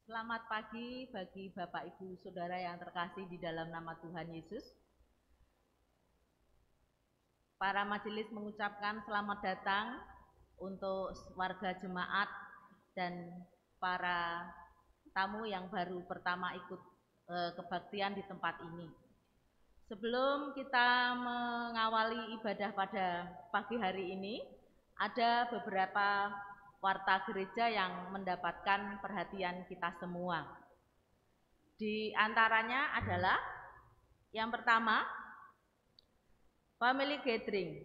Selamat pagi bagi Bapak Ibu Saudara yang terkasih di dalam nama Tuhan Yesus. Para majelis mengucapkan selamat datang untuk warga jemaat dan para tamu yang baru pertama ikut kebaktian di tempat ini. Sebelum kita mengawali ibadah pada pagi hari ini, ada beberapa warta gereja yang mendapatkan perhatian kita semua. Di antaranya adalah yang pertama, family gathering.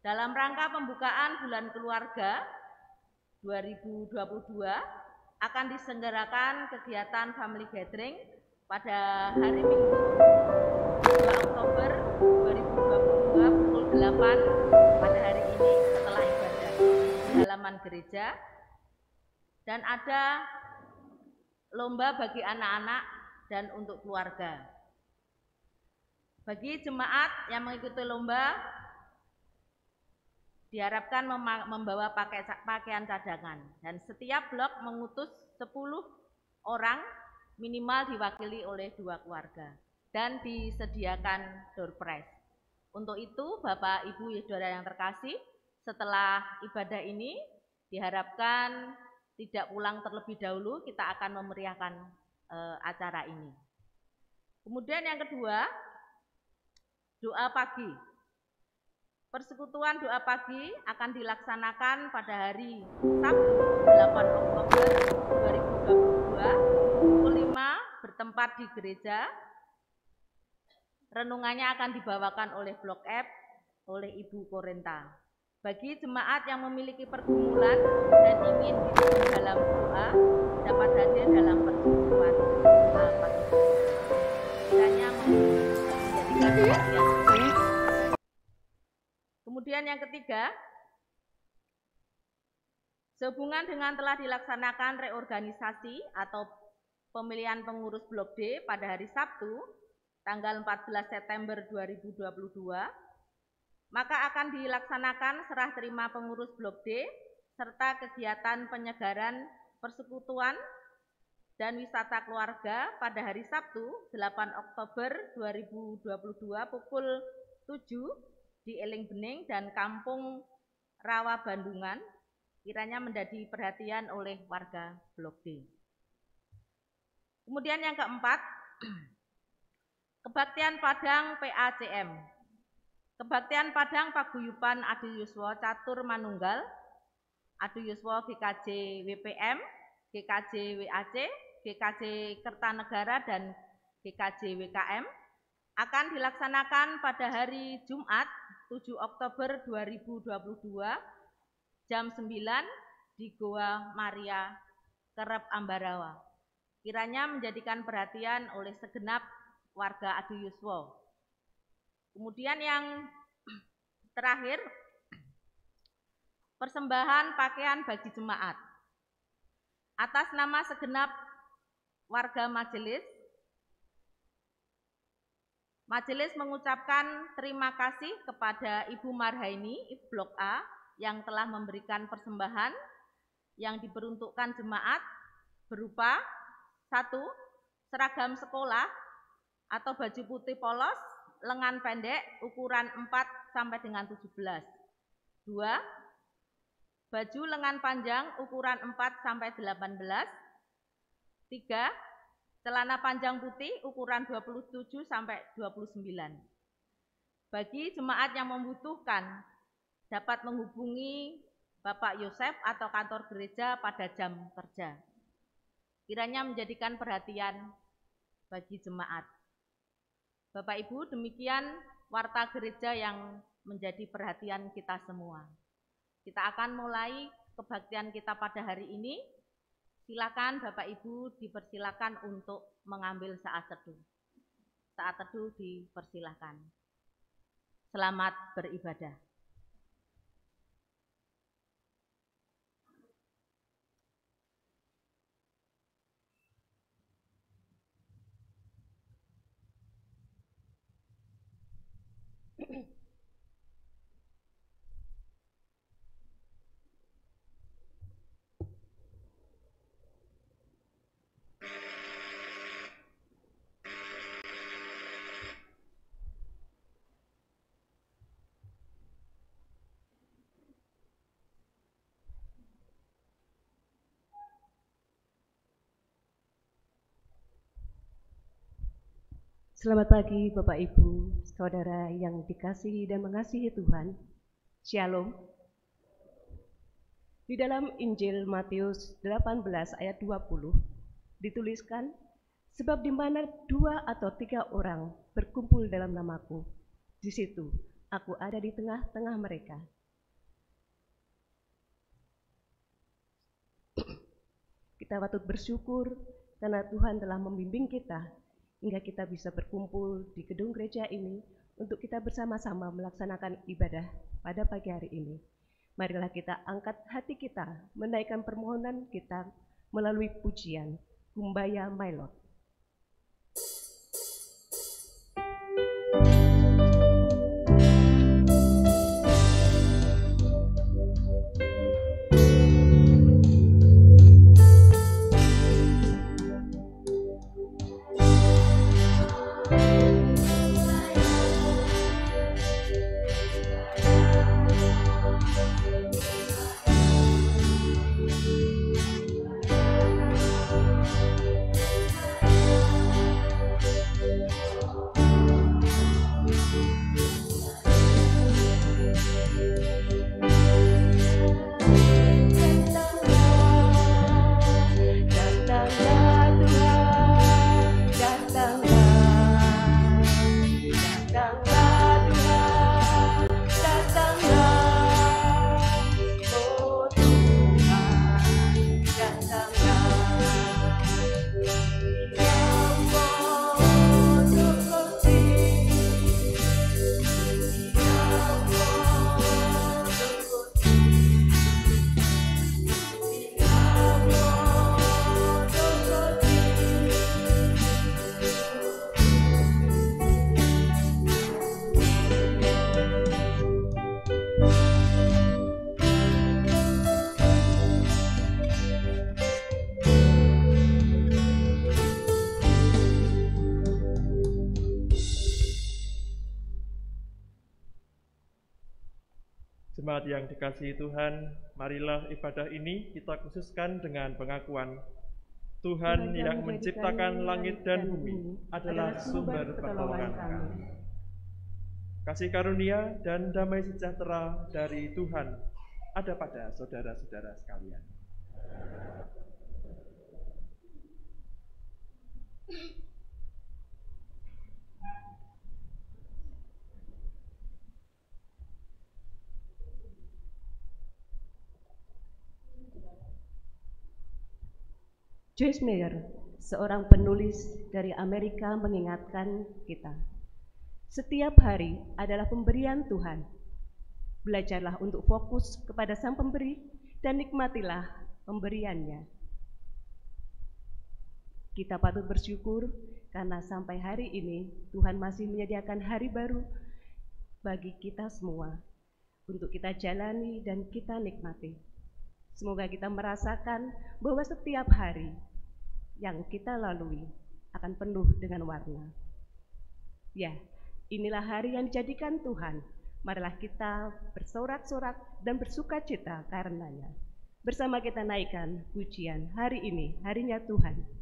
Dalam rangka pembukaan bulan keluarga 2022 akan diselenggarakan kegiatan family gathering pada hari Minggu 2 Oktober 2022 pukul 8 pada hari ini setelah ibadah di halaman gereja, dan ada lomba bagi anak-anak dan untuk keluarga. Bagi jemaat yang mengikuti lomba diharapkan membawa pakaian cadangan, dan setiap blok mengutus 10 orang minimal diwakili oleh 2 keluarga dan disediakan door prize. Untuk itu Bapak Ibu Saudara yang terkasih, setelah ibadah ini diharapkan tidak pulang terlebih dahulu, kita akan memeriahkan acara ini. Kemudian yang kedua, doa pagi. Persekutuan doa pagi akan dilaksanakan pada hari Sabtu 8 Oktober 2022 pukul 5 bertempat di gereja. Renungannya akan dibawakan oleh Blok F oleh Ibu Korenta. Bagi jemaat yang memiliki pergumulan dan ingin didukung dalam doa, dapat hadir dalam persekutuan doa pagi. Kiranya menjadikan perhatian. Kemudian yang ketiga, sehubungan dengan telah dilaksanakan reorganisasi atau pemilihan pengurus Blok D pada hari Sabtu, tanggal 14 September 2022, maka akan dilaksanakan serah terima pengurus Blok D serta kegiatan penyegaran persekutuan dan wisata keluarga pada hari Sabtu 8 Oktober 2022 pukul 7 di Eling Bening dan Kampung Rawa Bandungan, kiranya menjadi perhatian oleh warga Blok D. Kemudian yang keempat, kebaktian Padang PACM. Kebaktian Padang Paguyuban Adi Yuswa Catur Manunggal, Adi Yuswa GKJ WPM, GKJ WAC, GKJ Kertanegara, dan GKJ WKM akan dilaksanakan pada hari Jumat 7 Oktober 2022 jam 9 di Goa Maria, Kerep Ambarawa. Kiranya menjadikan perhatian oleh segenap warga Adi Yuswa. Kemudian yang terakhir, persembahan pakaian bagi jemaat. Atas nama segenap warga majelis mengucapkan terima kasih kepada Ibu Marhaini, Blok A, yang telah memberikan persembahan yang diperuntukkan jemaat berupa 1. Seragam sekolah atau baju putih polos lengan pendek ukuran 4 sampai dengan 17. 2. Baju lengan panjang ukuran 4 sampai 18. 3. Celana panjang putih ukuran 27 sampai 29. Bagi jemaat yang membutuhkan dapat menghubungi Bapak Yosef atau kantor gereja pada jam kerja. Kiranya menjadikan perhatian bagi jemaat. Bapak Ibu, demikian warta gereja yang menjadi perhatian kita semua. Kita akan mulai kebaktian kita pada hari ini. Silakan Bapak Ibu dipersilakan untuk mengambil saat teduh. Saat teduh dipersilakan. Selamat beribadah. Selamat pagi Bapak Ibu, Saudara yang dikasihi dan mengasihi Tuhan. Shalom. Di dalam Injil Matius 18 ayat 20 dituliskan, sebab di mana 2 atau 3 orang berkumpul dalam namaku, di situ aku ada di tengah-tengah mereka. Kita patut bersyukur karena Tuhan telah membimbing kita hingga kita bisa berkumpul di gedung gereja ini untuk kita bersama-sama melaksanakan ibadah pada pagi hari ini. Marilah kita angkat hati kita, menaikkan permohonan kita melalui pujian Kumbaya My Lord. Jemaat yang dikasihi Tuhan, marilah ibadah ini kita khususkan dengan pengakuan Tuhan yang menciptakan langit dan bumi adalah sumber pertolongan kami. Kasih karunia dan damai sejahtera dari Tuhan ada pada saudara-saudara sekalian. Joyce Meyer, seorang penulis dari Amerika, mengingatkan kita, setiap hari adalah pemberian Tuhan. Belajarlah untuk fokus kepada Sang Pemberi dan nikmatilah pemberiannya. Kita patut bersyukur karena sampai hari ini Tuhan masih menyediakan hari baru bagi kita semua untuk kita jalani dan kita nikmati. Semoga kita merasakan bahwa setiap hari yang kita lalui akan penuh dengan warna. Ya, inilah hari yang dijadikan Tuhan. Marilah kita bersorak-sorak dan bersukacita karenanya. Bersama kita naikkan pujian hari ini, harinya Tuhan.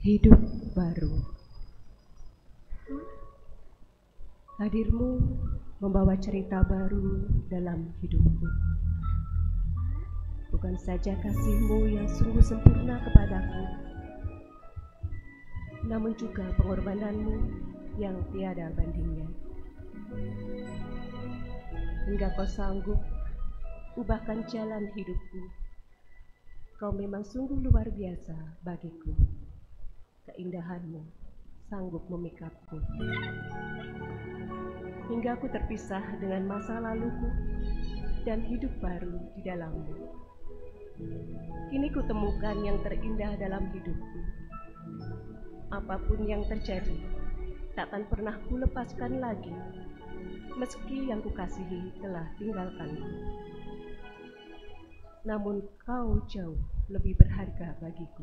Hidup baru. Hadirmu membawa cerita baru dalam hidupku. Bukan saja kasih-Mu yang sungguh sempurna kepadaku, namun juga pengorbanan-Mu yang tiada bandingnya. Hingga Kau sanggup ubahkan jalan hidupku. Kau memang sungguh luar biasa bagiku. Keindahan-Mu sanggup memikatku. Hingga aku terpisah dengan masa laluku dan hidup baru di dalam-Mu. Kini ku temukan yang terindah dalam hidupku. Apapun yang terjadi, takkan pernah ku lepaskan lagi, meski yang ku kasihi telah tinggalkanku. Namun Kau jauh lebih berharga bagiku.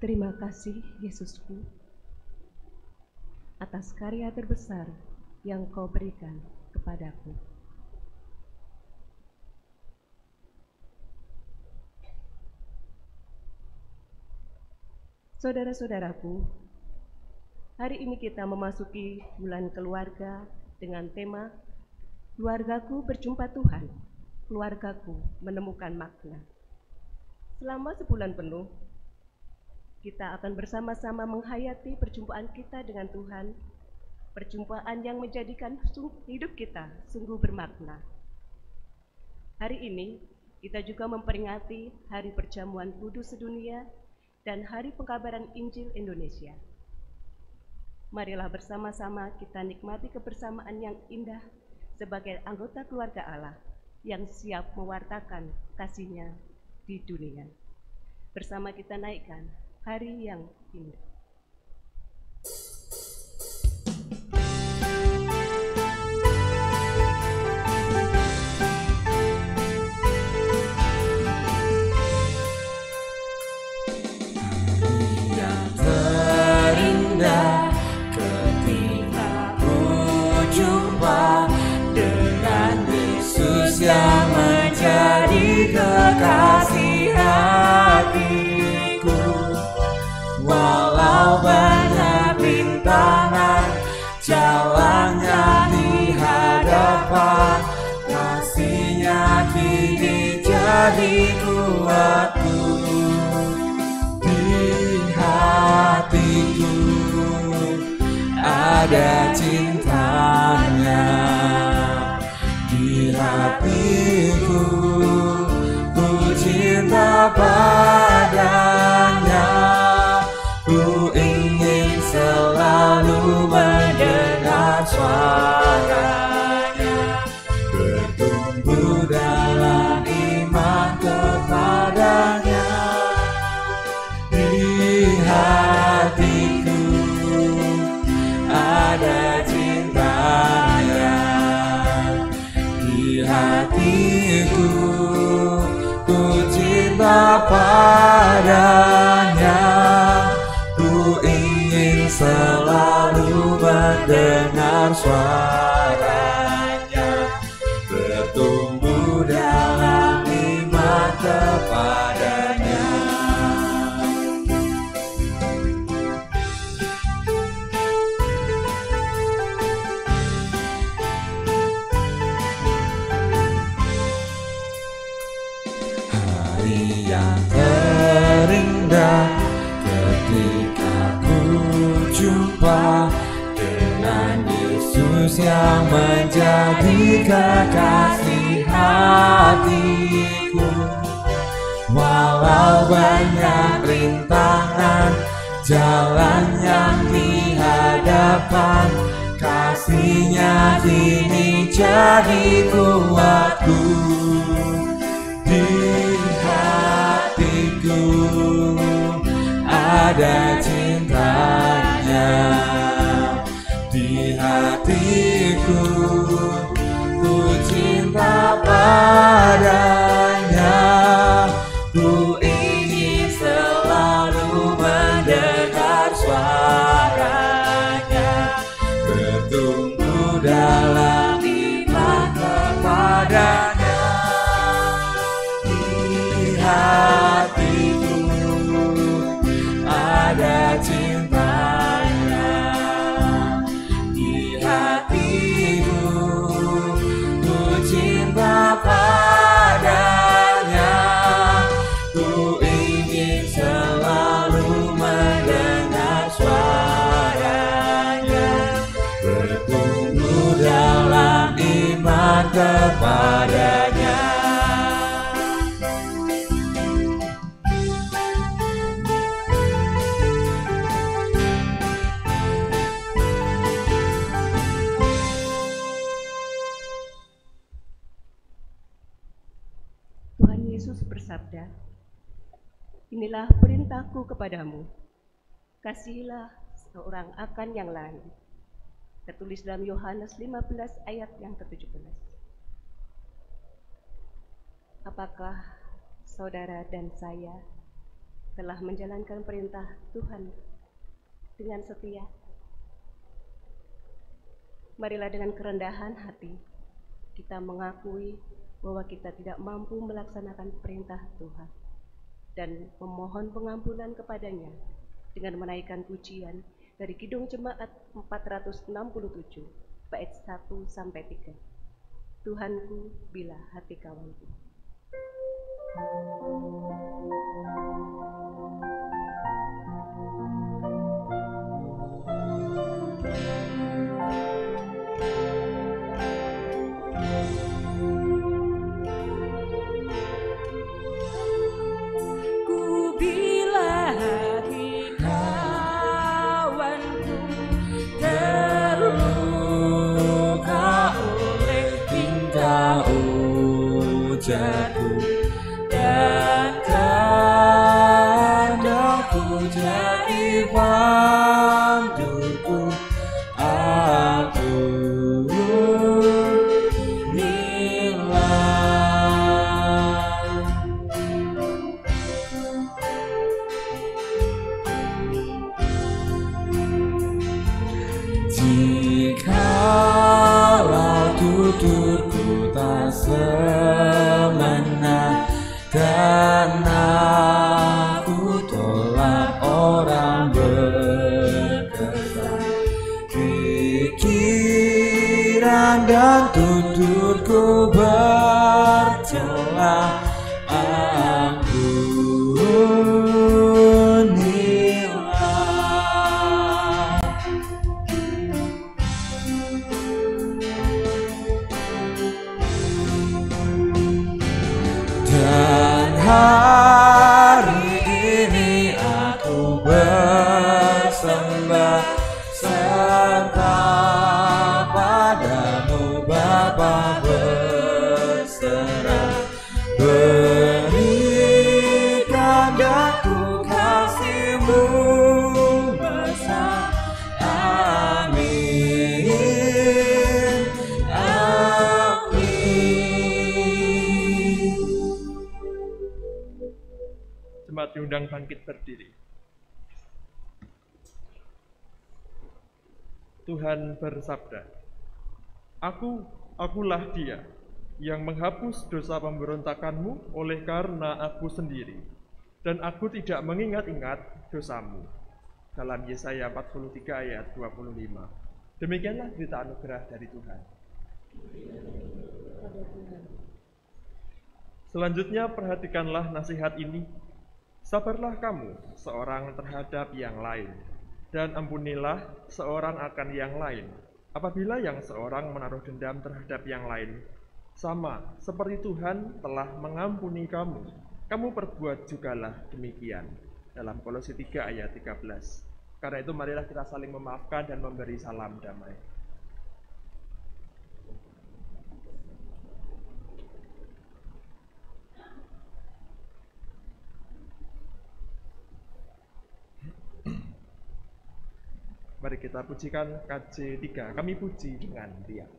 Terima kasih Yesusku atas karya terbesar yang Kau berikan kepadaku. Saudara-saudaraku, hari ini kita memasuki bulan keluarga dengan tema Keluargaku berjumpa Tuhan, keluargaku menemukan makna. Selama sebulan penuh, kita akan bersama-sama menghayati perjumpaan kita dengan Tuhan, perjumpaan yang menjadikan hidup kita sungguh bermakna. Hari ini, kita juga memperingati Hari Perjamuan Kudus Sedunia dan Hari Pengkabaran Injil Indonesia. Marilah bersama-sama kita nikmati kebersamaan yang indah sebagai anggota keluarga Allah yang siap mewartakan kasih-Nya di dunia. Bersama kita naikkan Hari yang Indah. Yang terindah ketika ku jumpa dengan Yesus yang menjadi kekasih hatiku. Walau banyak rintangan jalannya di hadapan, kasih-Nya kini jadi kuatku. Di hatiku ada cinta-Nya, di hatiku ku cinta padanya. Ku ingin selalu mendengar suara-Nya, bertumbuh dalam iman kepadanya. Di hatiku hari yang terindah ketika ku jumpa dengan Yesus yang menjadi kekasih hatiku. Walau banyak rintangan jalan yang dihadapkan, kasih-Nya kini jadi kuatku. Di hatiku ada cintanya, di hatiku ku cinta padanya. Ku ingin selalu mendengar suaranya, bertumbuh dalam iman kepadanya. Di hatiku ada cintanya, di hatiku ku cinta padanya. Ku ingin selalu mendengar suaranya, bertumbuh dalam iman kepadanya. Tuhan Yesus bersabda, "Inilah perintahku kepadamu, kasihilah seorang akan yang lain." Tertulis dalam Yohanes 15 ayat yang ke-17. Apakah saudara dan saya telah menjalankan perintah Tuhan dengan setia? Marilah dengan kerendahan hati kita mengakui bahwa kita tidak mampu melaksanakan perintah Tuhan dan memohon pengampunan kepadanya dengan menaikkan pujian dari Kidung Jemaat 467 bait 1 sampai 3. Tuhanku, bila hati kawanku. Jatuh dan tandangku jadi panduku, aku nilai. Jikalau tuturku tak semena dan aku tolak orang berkesan, pikiran dan tuturku bercela, aku nilai. Dan hari ini aku bersembah serta padamu Bapa, berserah, berikan daku kasih-Mu besar. Amin, amin. Jemaat diundang bangkit berdiri. Tuhan bersabda, Akulah Dia yang menghapus dosa pemberontakanmu oleh karena Aku sendiri, dan Aku tidak mengingat-ingat dosamu. Dalam Yesaya 43 ayat 25. Demikianlah berita anugerah dari Tuhan. Selanjutnya perhatikanlah nasihat ini. Sabarlah kamu seorang terhadap yang lain, dan ampunilah seorang akan yang lain. Apabila yang seorang menaruh dendam terhadap yang lain, sama seperti Tuhan telah mengampuni kamu, kamu perbuat jugalah demikian. Dalam Kolose 3 ayat 13. Karena itu marilah kita saling memaafkan dan memberi salam damai. Mari kita pujikan KJ 3. Kami puji dengan riang.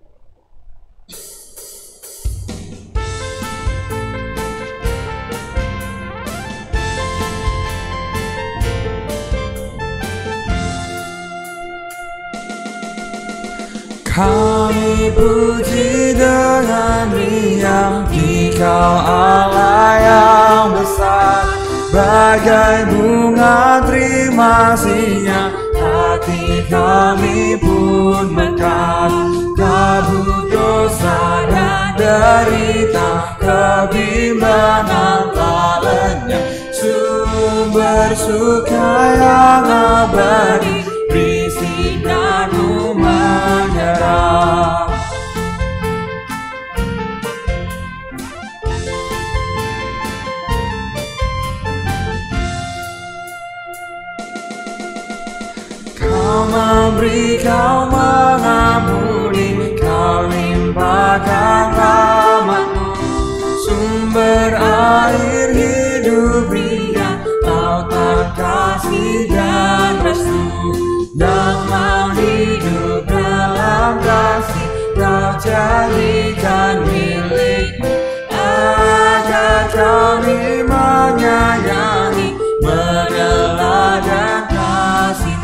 Kami puji dengan riang Dikau Allah yang besar, bagai bunga terima kasihnya. Hati kami pun mekar, kabut dosa dan derita, kebimbangan tak lenyap. Sumber suka yang abadi, bisikanmu menyerap. Memberi, kau mengampuni, kau limpahkan rahmat-Mu. Sumber air hidup riang, lautan kasih dan restu. Yang mau hidup dalam kasih, kau jadikan milik-Mu. Agar kami menyayangi, meneladan kasih-Mu.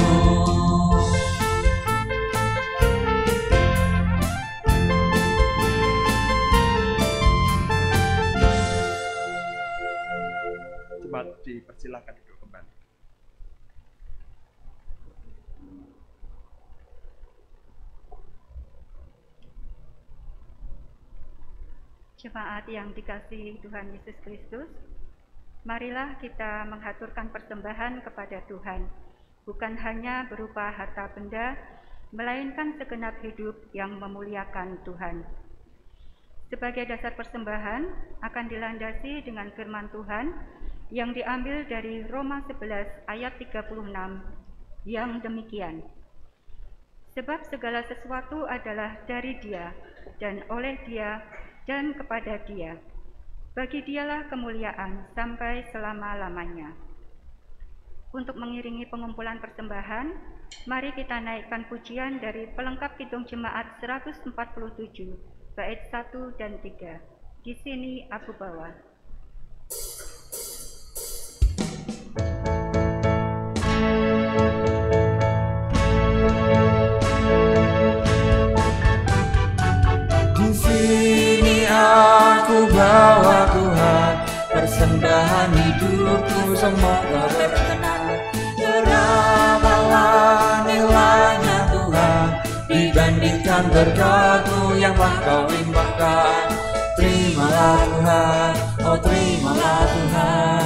Dipersilakan duduk kembali. Jemaat yang dikasihi Tuhan Yesus Kristus, marilah kita menghaturkan persembahan kepada Tuhan, bukan hanya berupa harta benda, melainkan segenap hidup yang memuliakan Tuhan. Sebagai dasar persembahan akan dilandasi dengan firman Tuhan yang diambil dari Roma 11 ayat 36 yang demikian. Sebab segala sesuatu adalah dari Dia dan oleh Dia dan kepada Dia. Bagi Dialah kemuliaan sampai selama-lamanya. Untuk mengiringi pengumpulan persembahan, mari kita naikkan pujian dari pelengkap Kidung Jemaat 147, bait 1 dan 3. Di sini aku bawa. Aku bawa Tuhan, persembahan hidupku semoga berkenan. Berapapun nilainya Tuhan, dibandingkan berkat-Mu yang telah Kau limpahkan. Terimalah Tuhan, oh terimalah Tuhan.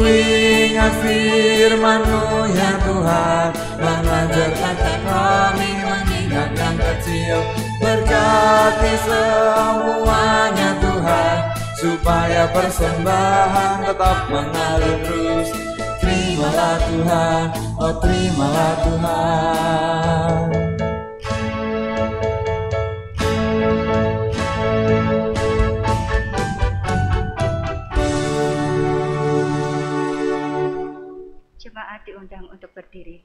Ingat firman-Mu ya Tuhan, mengajarkan kami mengingat yang kecil. Berkati semuanya Tuhan, supaya persembahan tetap mengalir terus. Terimalah Tuhan, oh terimalah Tuhan. Jemaat diundang untuk berdiri.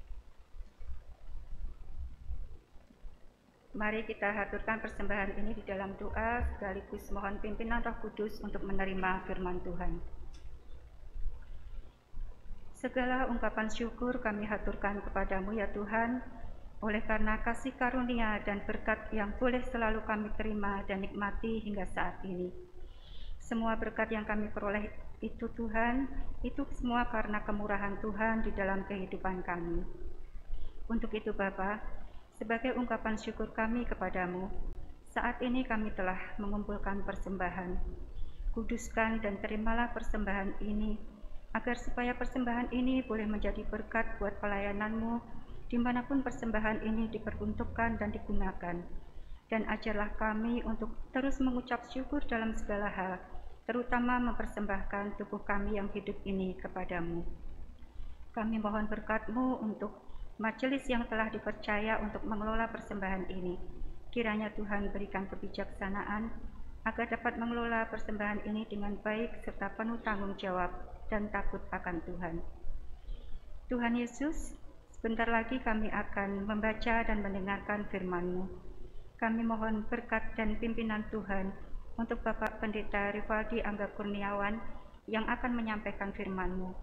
Mari kita haturkan persembahan ini di dalam doa sekaligus mohon pimpinan Roh Kudus untuk menerima firman Tuhan. Segala ungkapan syukur kami haturkan kepadamu ya Tuhan, oleh karena kasih karunia dan berkat yang boleh selalu kami terima dan nikmati hingga saat ini. Semua berkat yang kami peroleh itu Tuhan, itu semua karena kemurahan Tuhan di dalam kehidupan kami. Untuk itu Bapa, sebagai ungkapan syukur kami kepadamu, saat ini kami telah mengumpulkan persembahan. Kuduskan dan terimalah persembahan ini, agar supaya persembahan ini boleh menjadi berkat buat pelayananmu, dimanapun persembahan ini diperuntukkan dan digunakan. Dan ajarlah kami untuk terus mengucap syukur dalam segala hal, terutama mempersembahkan tubuh kami yang hidup ini kepadamu. Kami mohon berkat-Mu untuk majelis yang telah dipercaya untuk mengelola persembahan ini. Kiranya Tuhan berikan kebijaksanaan agar dapat mengelola persembahan ini dengan baik serta penuh tanggung jawab dan takut akan Tuhan. Tuhan Yesus, sebentar lagi kami akan membaca dan mendengarkan firman-Mu. Kami mohon berkat dan pimpinan Tuhan untuk Bapak Pendeta Rivaldi Angga Kurniawan yang akan menyampaikan firman-Mu,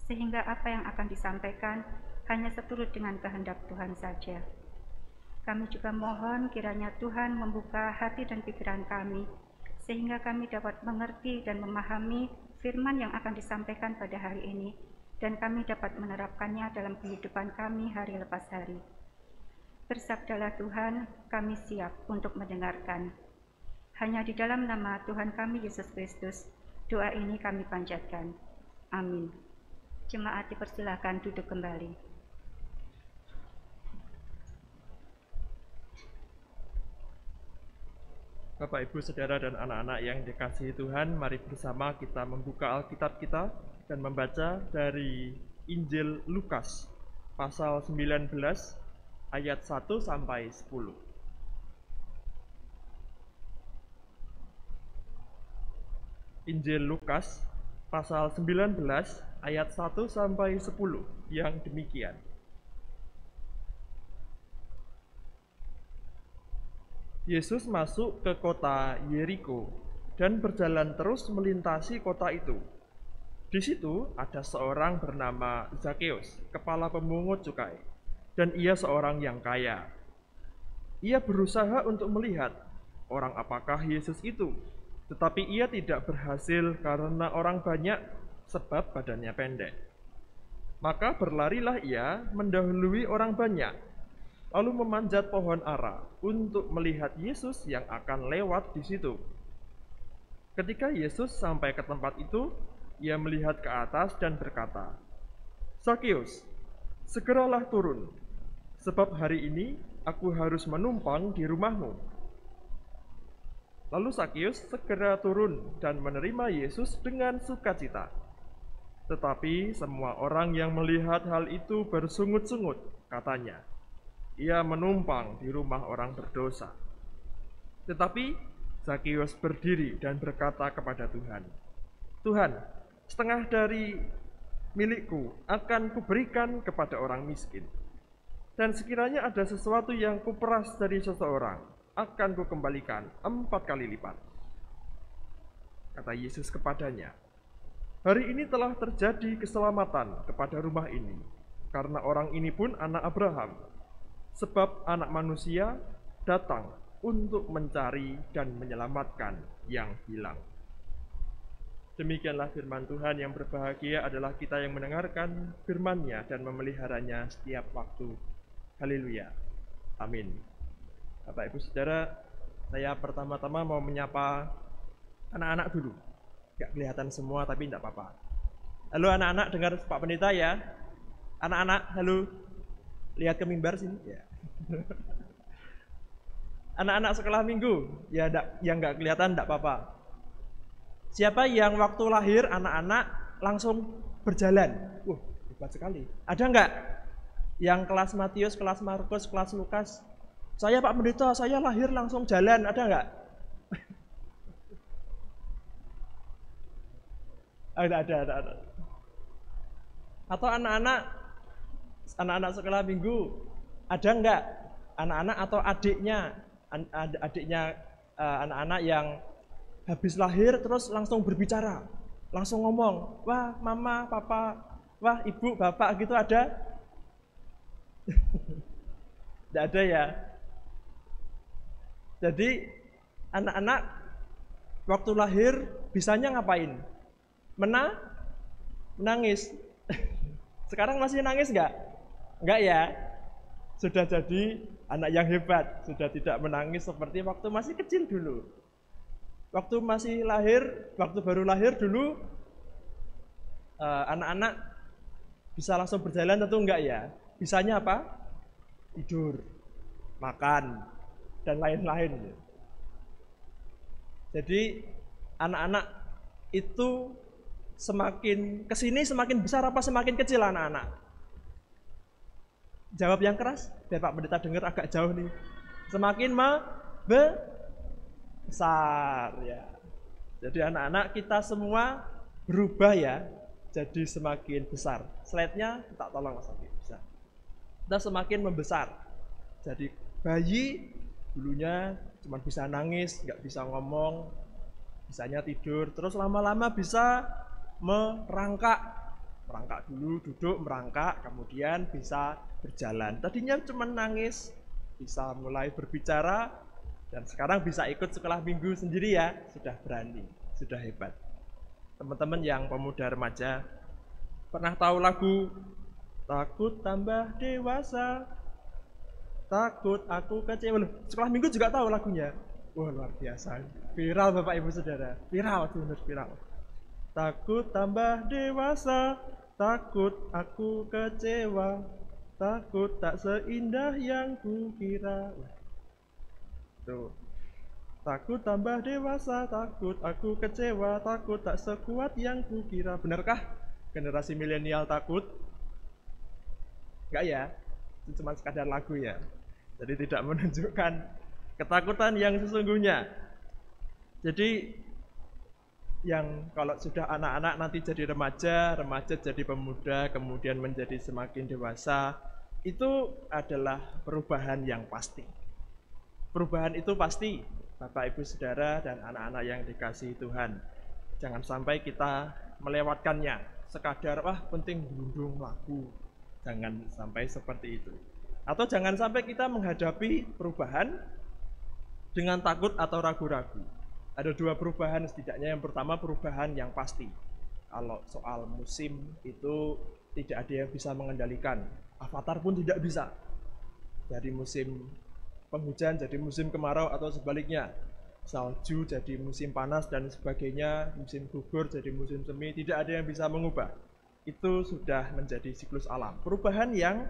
sehingga apa yang akan disampaikan hanya seturut dengan kehendak Tuhan saja. Kami juga mohon kiranya Tuhan membuka hati dan pikiran kami, sehingga kami dapat mengerti dan memahami firman yang akan disampaikan pada hari ini, dan kami dapat menerapkannya dalam kehidupan kami hari lepas hari. Bersabdalah Tuhan, kami siap untuk mendengarkan. Hanya di dalam nama Tuhan kami Yesus Kristus, doa ini kami panjatkan. Amin. Jemaat dipersilakan duduk kembali. Bapak, Ibu, Saudara, dan anak-anak yang dikasihi Tuhan, mari bersama kita membuka Alkitab kita dan membaca dari Injil Lukas, pasal 19, ayat 1 sampai 10. Injil Lukas, pasal 19, ayat 1 sampai 10, yang demikian. Yesus masuk ke kota Yeriko dan berjalan terus melintasi kota itu. Di situ ada seorang bernama Zakeus, kepala pemungut cukai, dan ia seorang yang kaya. Ia berusaha untuk melihat orang apakah Yesus itu, tetapi ia tidak berhasil karena orang banyak sebab badannya pendek. Maka berlarilah ia mendahului orang banyak, lalu memanjat pohon ara untuk melihat Yesus yang akan lewat di situ. Ketika Yesus sampai ke tempat itu, ia melihat ke atas dan berkata, "Zakeus, segeralah turun, sebab hari ini aku harus menumpang di rumahmu." Lalu Zakeus segera turun dan menerima Yesus dengan sukacita. Tetapi semua orang yang melihat hal itu bersungut-sungut, katanya, "Ia menumpang di rumah orang berdosa." Tetapi Zakeus berdiri dan berkata kepada Tuhan, "Tuhan, setengah dari milikku akan kuberikan kepada orang miskin. Dan sekiranya ada sesuatu yang kuperas dari seseorang, akan kukembalikan 4 kali lipat." Kata Yesus kepadanya, "Hari ini telah terjadi keselamatan kepada rumah ini, karena orang ini pun anak Abraham. Sebab anak manusia datang untuk mencari dan menyelamatkan yang hilang." Demikianlah firman Tuhan. Yang berbahagia adalah kita yang mendengarkan firman-Nya dan memeliharanya setiap waktu. Haleluya. Amin. Bapak, Ibu, Saudara, saya pertama-tama mau menyapa anak-anak dulu. Gak kelihatan semua tapi tidak apa-apa. Halo anak-anak, dengar Pak Pendeta ya. Anak-anak, halo. Lihat ke mimbar sini. Ya. Anak-anak sekolah minggu, ya yang nggak kelihatan tidak apa-apa. Siapa yang waktu lahir anak-anak langsung berjalan? Wah, hebat sekali. Ada nggak yang kelas Matius, kelas Markus, kelas Lukas? Saya Pak Pendeta, saya lahir langsung jalan. Ada nggak? Ada. Atau anak-anak sekolah minggu, ada nggak anak-anak atau adiknya anak-anak yang habis lahir terus langsung berbicara, langsung ngomong, "Wah, mama, papa, wah, ibu, bapak," gitu, ada? Tidak ada ya. Jadi anak-anak waktu lahir bisanya ngapain? Menangis. Sekarang masih nangis nggak? Nggak ya. sudah jadi anak yang hebat, sudah tidak menangis seperti waktu masih kecil dulu. Waktu masih lahir, waktu baru lahir dulu, anak-anak bisa langsung berjalan tentu enggak ya? Bisanya apa? Tidur, makan, dan lain-lain. Jadi anak-anak itu semakin kesini semakin besar apa semakin kecil anak-anak? Jawab yang keras, biar Pak Pendeta dengar agak jauh nih. Semakin besar ya. Jadi anak-anak kita semua berubah ya, jadi semakin besar. Slide-nya tak tolong Mas Abi, bisa. Kita semakin membesar. Jadi bayi dulunya cuma bisa nangis, nggak bisa ngomong, bisanya tidur, terus lama-lama bisa merangkak dulu, duduk, merangkak, kemudian bisa berjalan. Tadinya cuma nangis, bisa mulai berbicara, dan sekarang bisa ikut sekolah minggu sendiri ya, sudah berani, sudah hebat. Teman-teman yang pemuda remaja, pernah tahu lagu Takut Tambah Dewasa, Takut Aku Kecewa? Loh, sekolah minggu juga tahu lagunya. Wah, luar biasa, viral Bapak Ibu Saudara, viral, benar viral. Takut tambah dewasa, takut aku kecewa, takut tak seindah yang kukira. Tuh. Takut tambah dewasa, takut aku kecewa, takut tak sekuat yang kukira. Benarkah generasi milenial takut? Enggak ya, itu cuma sekadar lagu ya. Jadi tidak menunjukkan ketakutan yang sesungguhnya. Jadi yang kalau sudah anak-anak nanti jadi remaja, remaja jadi pemuda, kemudian menjadi semakin dewasa, itu adalah perubahan yang pasti. Perubahan itu pasti, Bapak Ibu Saudara dan anak-anak yang dikasihi Tuhan. Jangan sampai kita melewatkannya, sekadar wah penting gunung lagu. Jangan sampai seperti itu. Atau jangan sampai kita menghadapi perubahan dengan takut atau ragu-ragu. Ada dua perubahan setidaknya. Yang pertama perubahan yang pasti. Kalau soal musim itu tidak ada yang bisa mengendalikan. Avatar pun tidak bisa. Dari musim penghujan jadi musim kemarau atau sebaliknya. Salju jadi musim panas dan sebagainya. Musim gugur jadi musim semi. Tidak ada yang bisa mengubah. Itu sudah menjadi siklus alam. Perubahan yang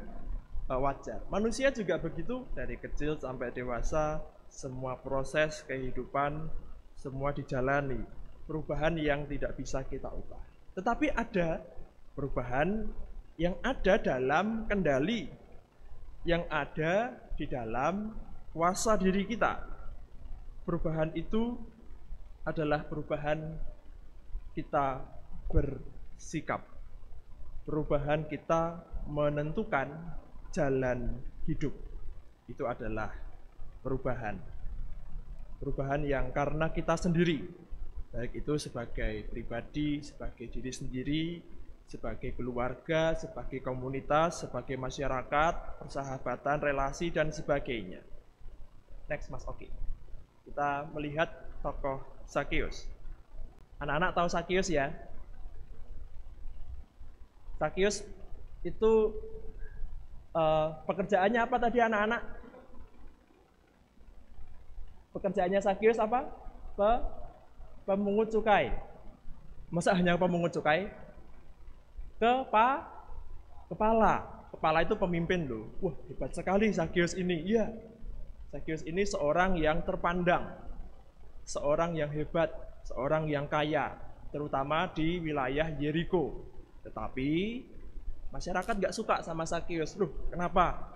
wajar. Manusia juga begitu, dari kecil sampai dewasa. Semua proses kehidupan semua dijalani, perubahan yang tidak bisa kita ubah. Tetapi ada perubahan yang ada dalam kendali, yang ada di dalam kuasa diri kita. Perubahan itu adalah perubahan kita bersikap, perubahan kita menentukan jalan hidup. Itu adalah perubahan yang karena kita sendiri, baik itu sebagai pribadi, sebagai diri sendiri, sebagai keluarga, sebagai komunitas, sebagai masyarakat, persahabatan, relasi, dan sebagainya. Next Mas Oki. Kita melihat tokoh Sakeus. Anak-anak tahu Sakeus ya? Sakeus itu pekerjaannya apa tadi anak-anak? Pekerjaannya Sakeus apa? Pemungut cukai. Masa hanya pemungut cukai? Kepala. Kepala itu pemimpin loh. Wah, hebat sekali Sakeus ini. Iya. Sakeus ini seorang yang terpandang. Seorang yang hebat, seorang yang kaya, terutama di wilayah Yeriko. Tetapi masyarakat nggak suka sama Sakeus. Loh, kenapa?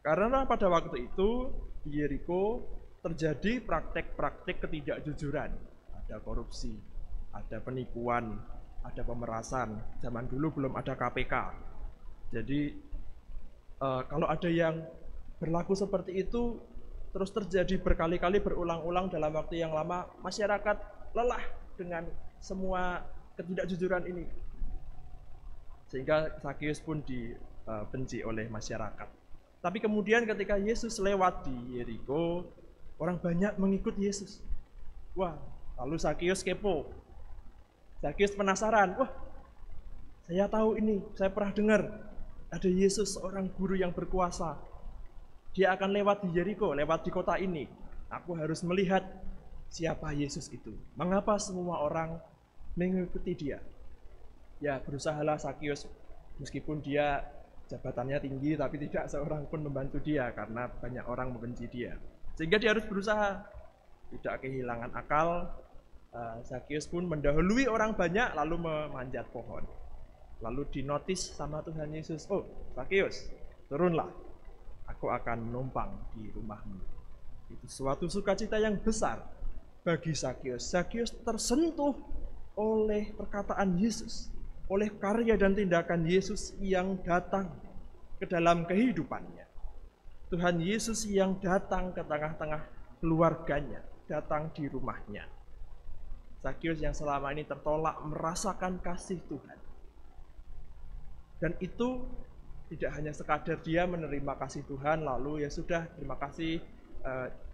Karena pada waktu itu di Yeriko terjadi praktek-praktek ketidakjujuran, ada korupsi, ada penipuan, ada pemerasan. Zaman dulu belum ada KPK. Jadi kalau ada yang berlaku seperti itu terus terjadi berkali-kali berulang-ulang dalam waktu yang lama, masyarakat lelah dengan semua ketidakjujuran ini. Sehingga Sakeus pun dibenci oleh masyarakat. Tapi kemudian ketika Yesus lewat di Yeriko, orang banyak mengikut Yesus. Wah, lalu Sakeus kepo. Sakeus penasaran. Wah, saya tahu ini, saya pernah dengar ada Yesus seorang guru yang berkuasa. Dia akan lewat di Yeriko, lewat di kota ini. Aku harus melihat siapa Yesus itu. Mengapa semua orang mengikuti dia? Ya, berusahalah Zakius, meskipun dia jabatannya tinggi, tapi tidak seorang pun membantu dia karena banyak orang membenci dia. Sehingga dia harus berusaha, tidak kehilangan akal. Zakius pun mendahului orang banyak lalu memanjat pohon. Lalu dinotis sama Tuhan Yesus, oh Zakius, turunlah, aku akan menumpang di rumahmu. Itu suatu sukacita yang besar bagi Zakius. Zakius tersentuh oleh perkataan Yesus, oleh karya dan tindakan Yesus yang datang ke dalam kehidupannya. Tuhan Yesus yang datang ke tengah-tengah keluarganya, datang di rumahnya. Zakius yang selama ini tertolak merasakan kasih Tuhan. Dan itu tidak hanya sekadar dia menerima kasih Tuhan, lalu ya sudah, terima kasih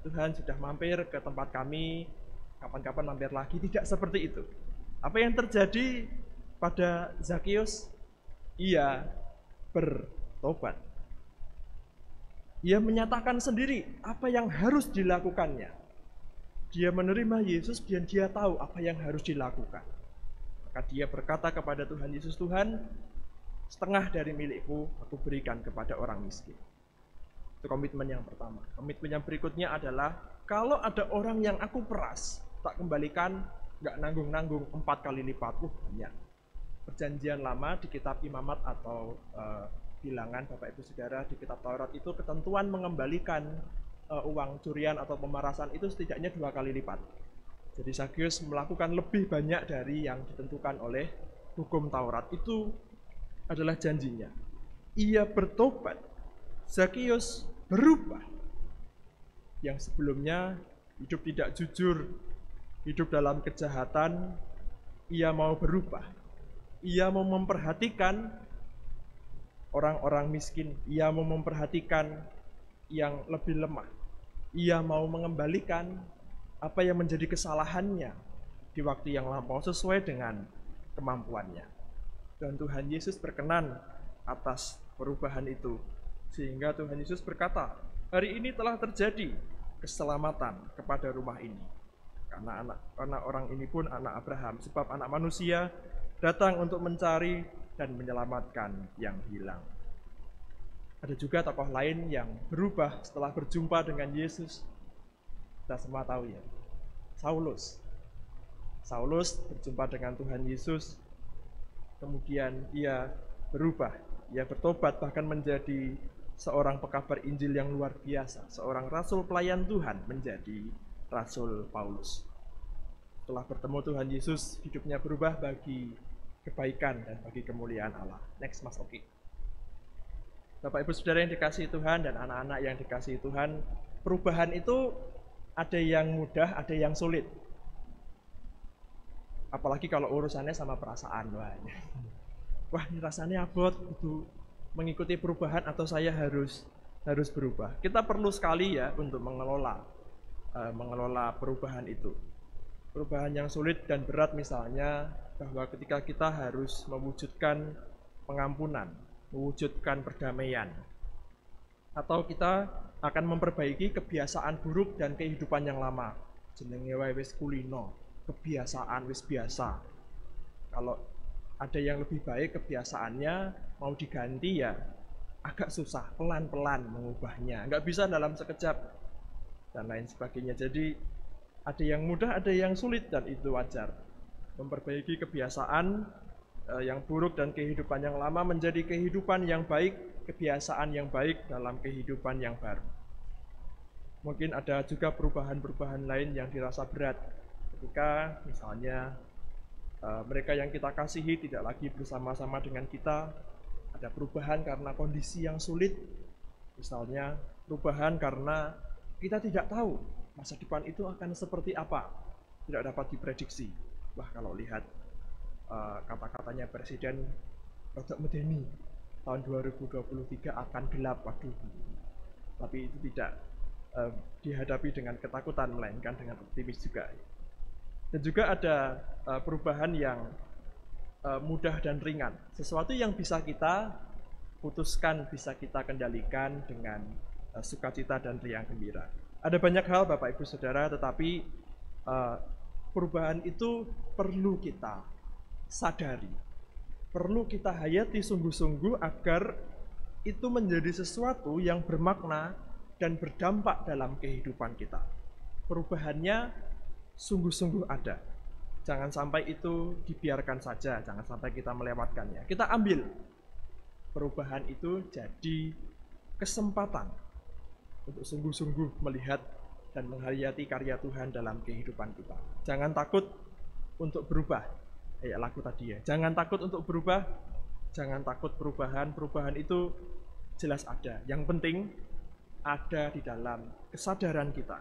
Tuhan sudah mampir ke tempat kami, kapan-kapan mampir lagi. Tidak seperti itu. Apa yang terjadi pada Zakius? Ia bertobat. Ia menyatakan sendiri apa yang harus dilakukannya. Dia menerima Yesus dan dia tahu apa yang harus dilakukan. Maka dia berkata kepada Tuhan Yesus, Tuhan, setengah dari milikku aku berikan kepada orang miskin. Itu komitmen yang pertama. Komitmen yang berikutnya adalah, kalau ada orang yang aku peras, tak kembalikan, nggak nanggung-nanggung 4 kali lipat. Banyak. Perjanjian lama di kitab Imamat atau bilangan Bapak Ibu Saudara di kitab Taurat itu ketentuan mengembalikan uang curian atau pemerasan itu setidaknya 2 kali lipat. Jadi Zakius melakukan lebih banyak dari yang ditentukan oleh hukum Taurat. Itu adalah janjinya. Ia bertobat. Zakius berubah. Yang sebelumnya hidup tidak jujur, hidup dalam kejahatan, ia mau berubah. Ia mau memperhatikan orang-orang miskin, ia mau memperhatikan yang lebih lemah. Ia mau mengembalikan apa yang menjadi kesalahannya di waktu yang lampau sesuai dengan kemampuannya. Dan Tuhan Yesus berkenan atas perubahan itu. Sehingga Tuhan Yesus berkata, hari ini telah terjadi keselamatan kepada rumah ini. Karena anak orang ini pun anak Abraham, sebab anak manusia datang untuk mencari dan menyelamatkan yang hilang. Ada juga tokoh lain yang berubah setelah berjumpa dengan Yesus. Kita semua tahu ya, Saulus. Saulus berjumpa dengan Tuhan Yesus, kemudian ia berubah, ia bertobat bahkan menjadi seorang pekabar Injil yang luar biasa, seorang rasul pelayan Tuhan menjadi Rasul Paulus. Setelah bertemu Tuhan Yesus, hidupnya berubah bagi kebaikan dan bagi kemuliaan Allah. Next, Mas Oki. Bapak Ibu Saudara yang dikasihi Tuhan dan anak-anak yang dikasihi Tuhan, perubahan itu ada yang mudah, ada yang sulit. Apalagi kalau urusannya sama perasaan. Wah, ini rasanya abot, itu mengikuti perubahan atau saya harus berubah. Kita perlu sekali ya untuk mengelola perubahan itu. Perubahan yang sulit dan berat misalnya bahwa ketika kita harus mewujudkan pengampunan, mewujudkan perdamaian, atau kita akan memperbaiki kebiasaan buruk dan kehidupan yang lama. Jenenge wae wis kulino, kebiasaan wis biasa. Kalau ada yang lebih baik kebiasaannya mau diganti ya agak susah, pelan-pelan mengubahnya, nggak bisa dalam sekejap dan lain sebagainya. Jadi ada yang mudah, ada yang sulit, dan itu wajar. Memperbaiki kebiasaan yang buruk dan kehidupan yang lama menjadi kehidupan yang baik, kebiasaan yang baik dalam kehidupan yang baru. Mungkin ada juga perubahan-perubahan lain yang dirasa berat ketika misalnya mereka yang kita kasihi tidak lagi bersama-sama dengan kita. Ada perubahan karena kondisi yang sulit, misalnya perubahan karena kita tidak tahu masa depan itu akan seperti apa, tidak dapat diprediksi. Wah, kalau lihat kata-katanya Presiden Rodok Medeni tahun 2023 akan gelap, waduh. Tapi itu tidak dihadapi dengan ketakutan, melainkan dengan optimis juga. Dan juga ada perubahan yang mudah dan ringan, sesuatu yang bisa kita putuskan, bisa kita kendalikan dengan sukacita dan riang gembira. Ada banyak hal Bapak Ibu Saudara, tetapi perubahan itu perlu kita sadari, perlu kita hayati sungguh-sungguh agar itu menjadi sesuatu yang bermakna dan berdampak dalam kehidupan kita. Perubahannya sungguh-sungguh ada. Jangan sampai itu dibiarkan saja, jangan sampai kita melewatkannya. Kita ambil perubahan itu jadi kesempatan untuk sungguh-sungguh melihat dan menghayati karya Tuhan dalam kehidupan kita. Jangan takut untuk berubah. Kayak lagu tadi ya. Jangan takut untuk berubah. Jangan takut perubahan itu jelas ada. Yang penting ada di dalam kesadaran kita.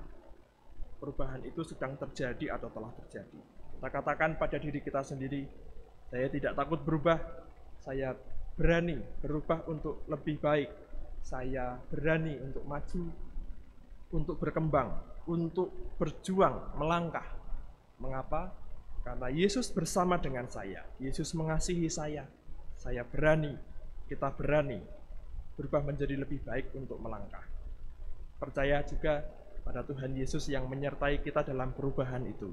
Perubahan itu sedang terjadi atau telah terjadi. Kita katakan pada diri kita sendiri, saya tidak takut berubah, saya berani berubah untuk lebih baik, saya berani untuk maju, untuk berkembang, untuk berjuang, melangkah. Mengapa? Karena Yesus bersama dengan saya, Yesus mengasihi saya berani, kita berani berubah menjadi lebih baik untuk melangkah. Percaya juga pada Tuhan Yesus yang menyertai kita dalam perubahan itu.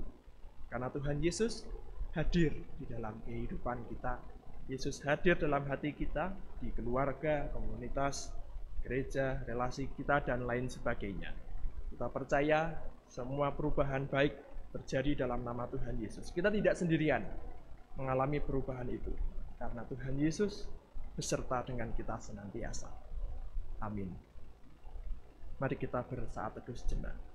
Karena Tuhan Yesus hadir di dalam kehidupan kita. Yesus hadir dalam hati kita, di keluarga, komunitas, gereja, relasi kita, dan lain sebagainya. Kita percaya semua perubahan baik terjadi dalam nama Tuhan Yesus. Kita tidak sendirian mengalami perubahan itu. Karena Tuhan Yesus beserta dengan kita senantiasa. Amin. Mari kita bersaat teduh sejenak.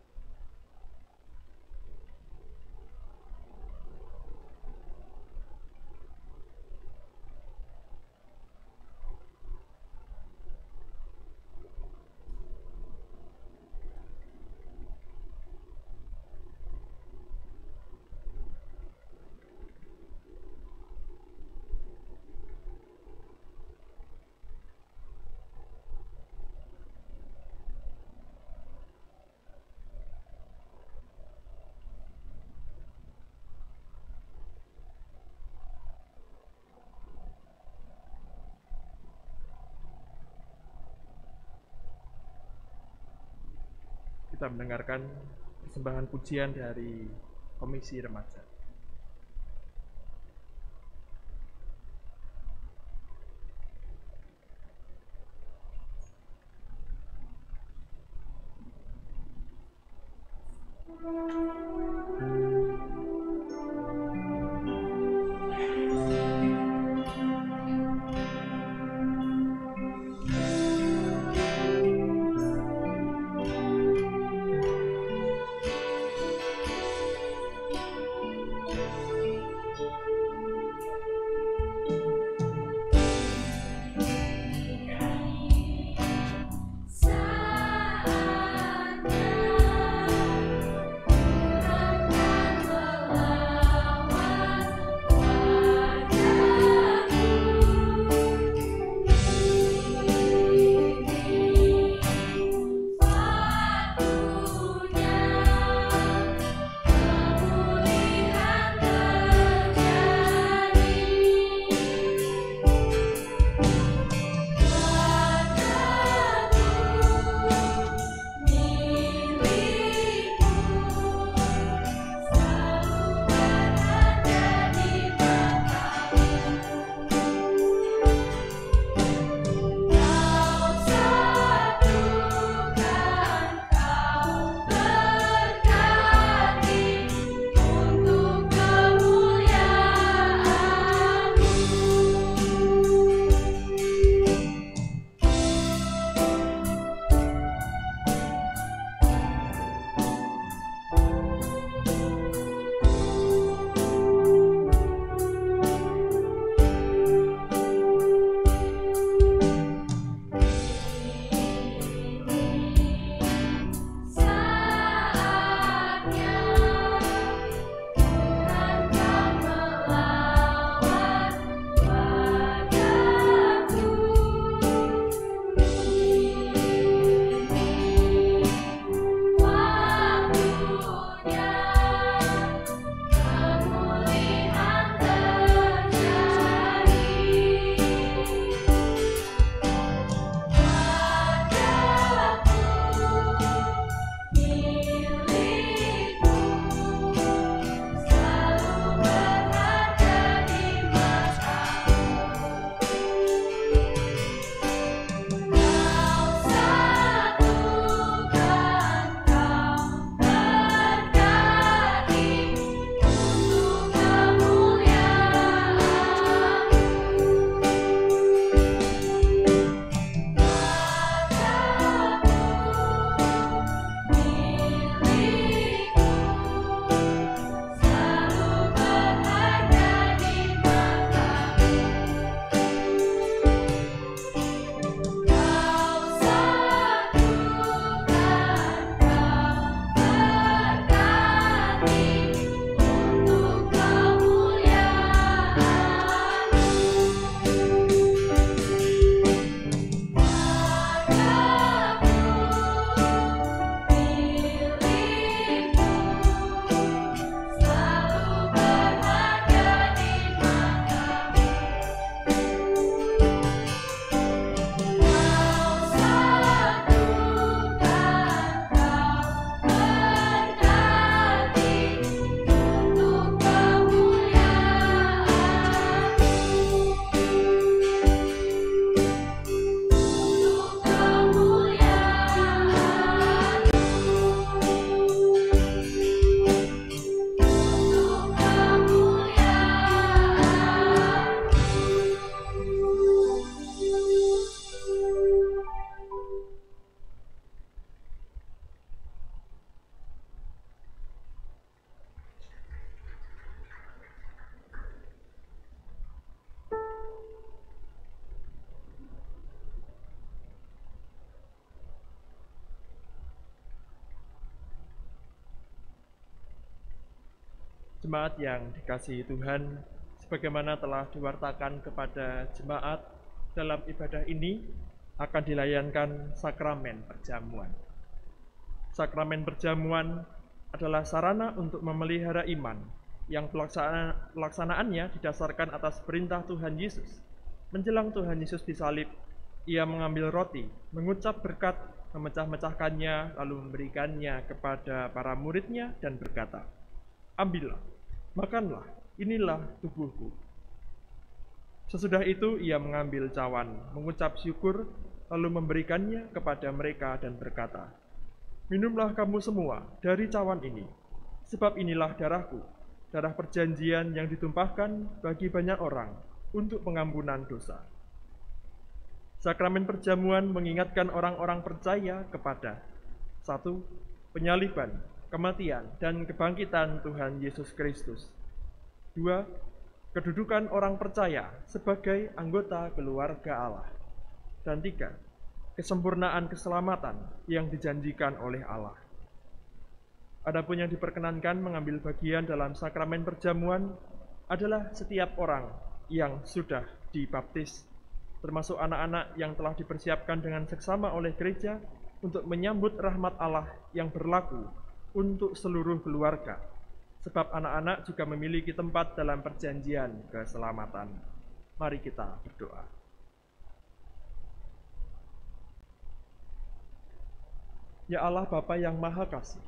Kita mendengarkan persembahan pujian dari Komisi Remaja. Saatnya Jemaat yang dikasihi Tuhan, sebagaimana telah diwartakan kepada jemaat dalam ibadah ini, akan dilayankan sakramen perjamuan. Sakramen perjamuan adalah sarana untuk memelihara iman yang pelaksanaannya didasarkan atas perintah Tuhan Yesus. Menjelang Tuhan Yesus disalib, ia mengambil roti, mengucap berkat, memecah-mecahkannya, lalu memberikannya kepada para muridnya dan berkata, "Ambillah, makanlah, inilah tubuhku." Sesudah itu ia mengambil cawan, mengucap syukur, lalu memberikannya kepada mereka dan berkata, "Minumlah kamu semua dari cawan ini, sebab inilah darahku, darah perjanjian yang ditumpahkan bagi banyak orang untuk pengampunan dosa." Sakramen perjamuan mengingatkan orang-orang percaya kepada 1. Penyaliban, kematian, dan kebangkitan Tuhan Yesus Kristus. 2. Kedudukan orang percaya sebagai anggota keluarga Allah. Dan 3. Kesempurnaan keselamatan yang dijanjikan oleh Allah. Adapun yang diperkenankan mengambil bagian dalam sakramen perjamuan adalah setiap orang yang sudah dibaptis, termasuk anak-anak yang telah dipersiapkan dengan seksama oleh gereja untuk menyambut rahmat Allah yang berlaku untuk seluruh keluarga, sebab anak-anak juga memiliki tempat dalam perjanjian keselamatan. Mari kita berdoa. Ya Allah Bapa yang Maha Kasih,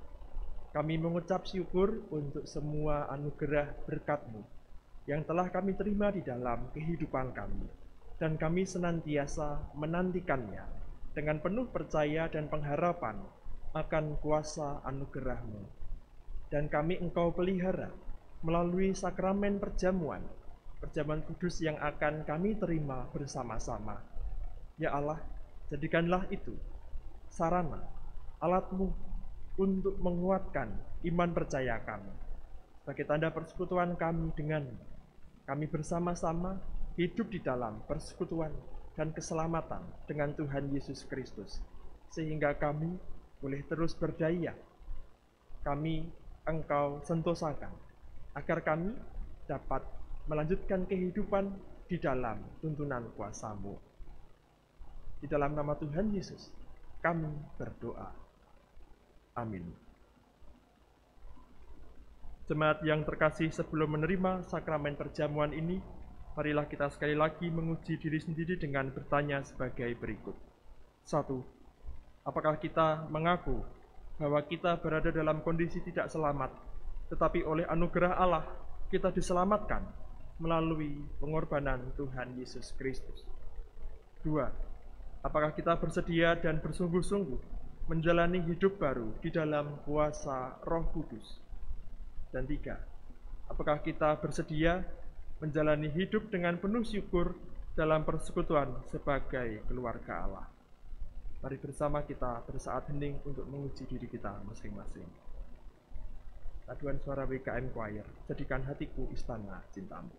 kami mengucap syukur untuk semua anugerah berkat-Mu yang telah kami terima di dalam kehidupan kami, dan kami senantiasa menantikannya dengan penuh percaya dan pengharapan akan kuasa anugerah-Mu. Dan kami Engkau pelihara melalui sakramen perjamuan kudus yang akan kami terima bersama-sama. Ya Allah, jadikanlah itu sarana, alat-Mu untuk menguatkan iman percaya kami. Sebagai tanda persekutuan kami denganmu, kami bersama-sama hidup di dalam persekutuan dan keselamatan dengan Tuhan Yesus Kristus, sehingga kami boleh terus berdaya. Kami Engkau sentosakan, agar kami dapat melanjutkan kehidupan di dalam tuntunan kuasa-Mu. Di dalam nama Tuhan Yesus, kami berdoa. Amin. Jemaat yang terkasih, sebelum menerima sakramen perjamuan ini, marilah kita sekali lagi menguji diri sendiri dengan bertanya sebagai berikut. 1. Apakah kita mengaku bahwa kita berada dalam kondisi tidak selamat, tetapi oleh anugerah Allah kita diselamatkan melalui pengorbanan Tuhan Yesus Kristus? 2. Apakah kita bersedia dan bersungguh-sungguh menjalani hidup baru di dalam kuasa Roh Kudus? Dan 3. Apakah kita bersedia menjalani hidup dengan penuh syukur dalam persekutuan sebagai keluarga Allah? Mari bersama kita bersaat hening untuk menguji diri kita masing-masing. Paduan suara WKM Choir, jadikan hatiku istana cintamu.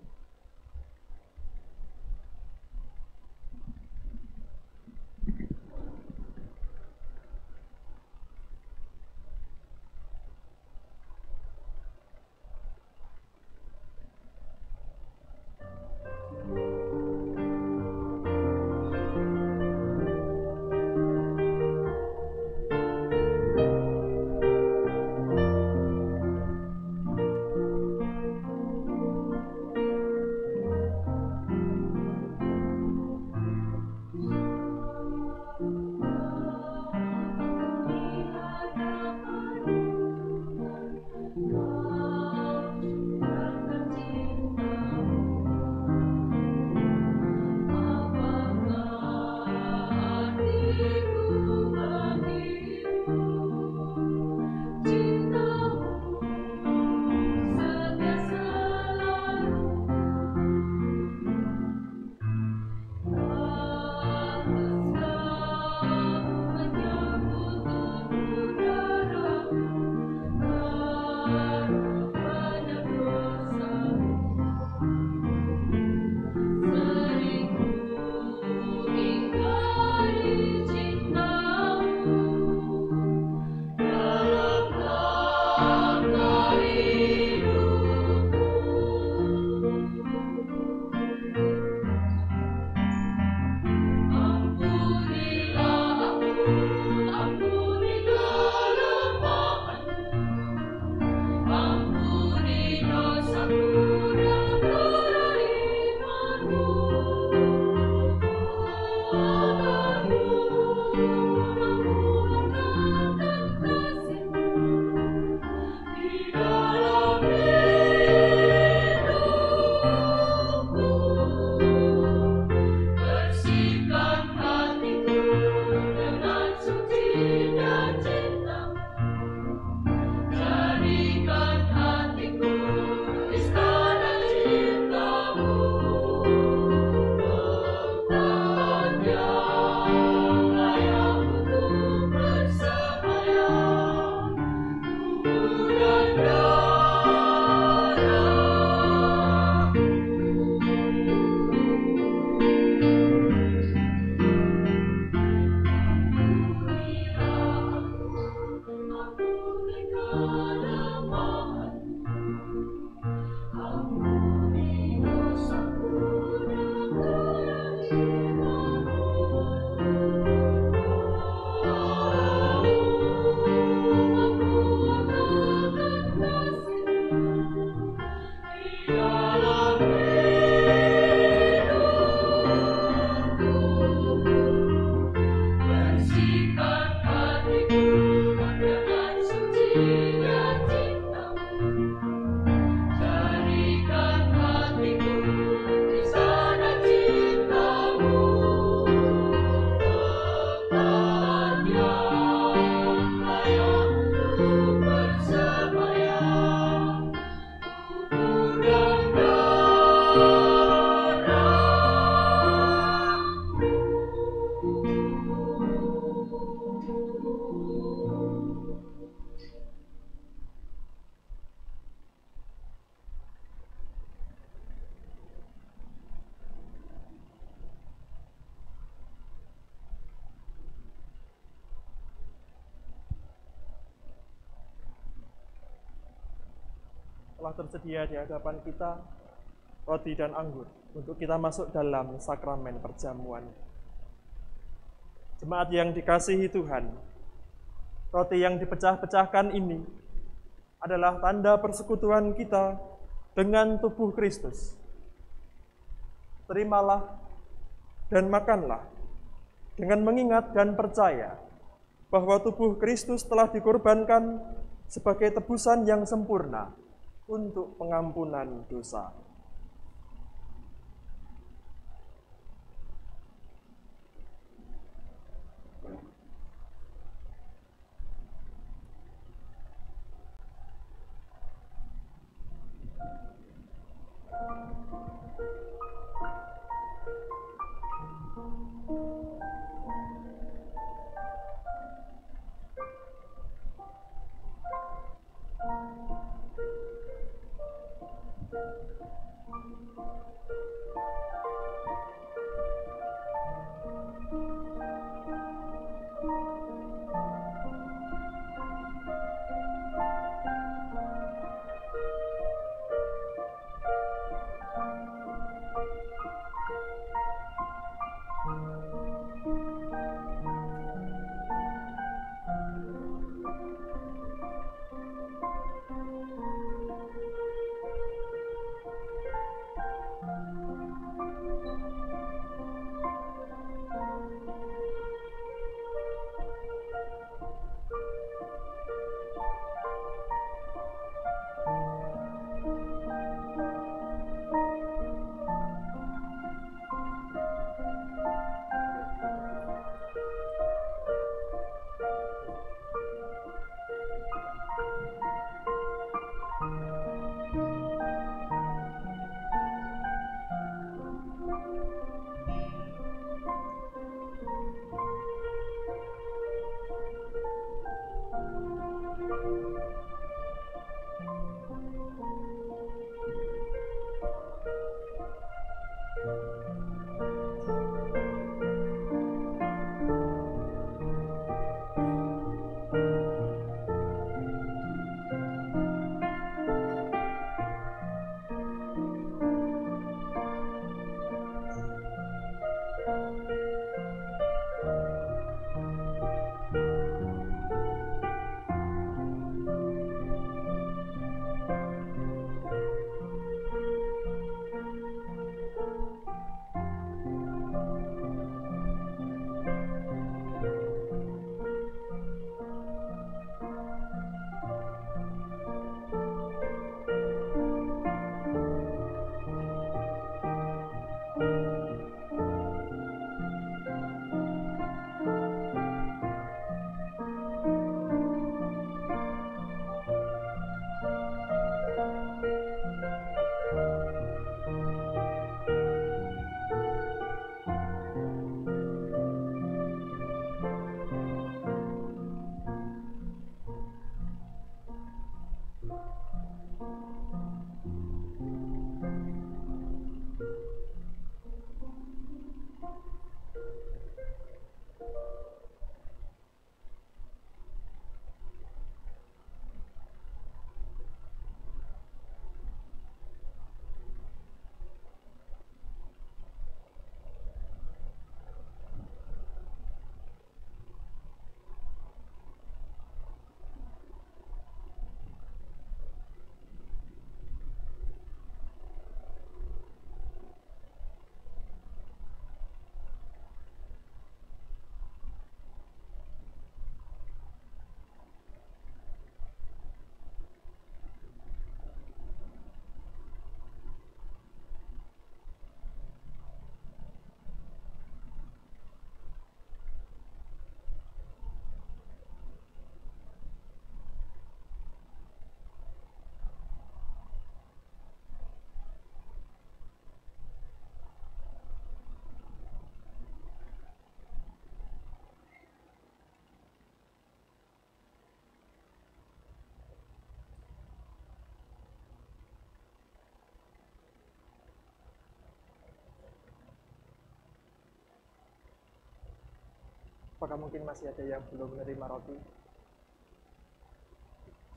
telah tersedia di hadapan kita roti dan anggur untuk kita masuk dalam sakramen perjamuan. Jemaat yang dikasihi Tuhan, roti yang dipecah-pecahkan ini adalah tanda persekutuan kita dengan tubuh Kristus. Terimalah dan makanlah dengan mengingat dan percaya bahwa tubuh Kristus telah dikorbankan sebagai tebusan yang sempurna untuk pengampunan dosa. Apakah mungkin masih ada yang belum menerima roti?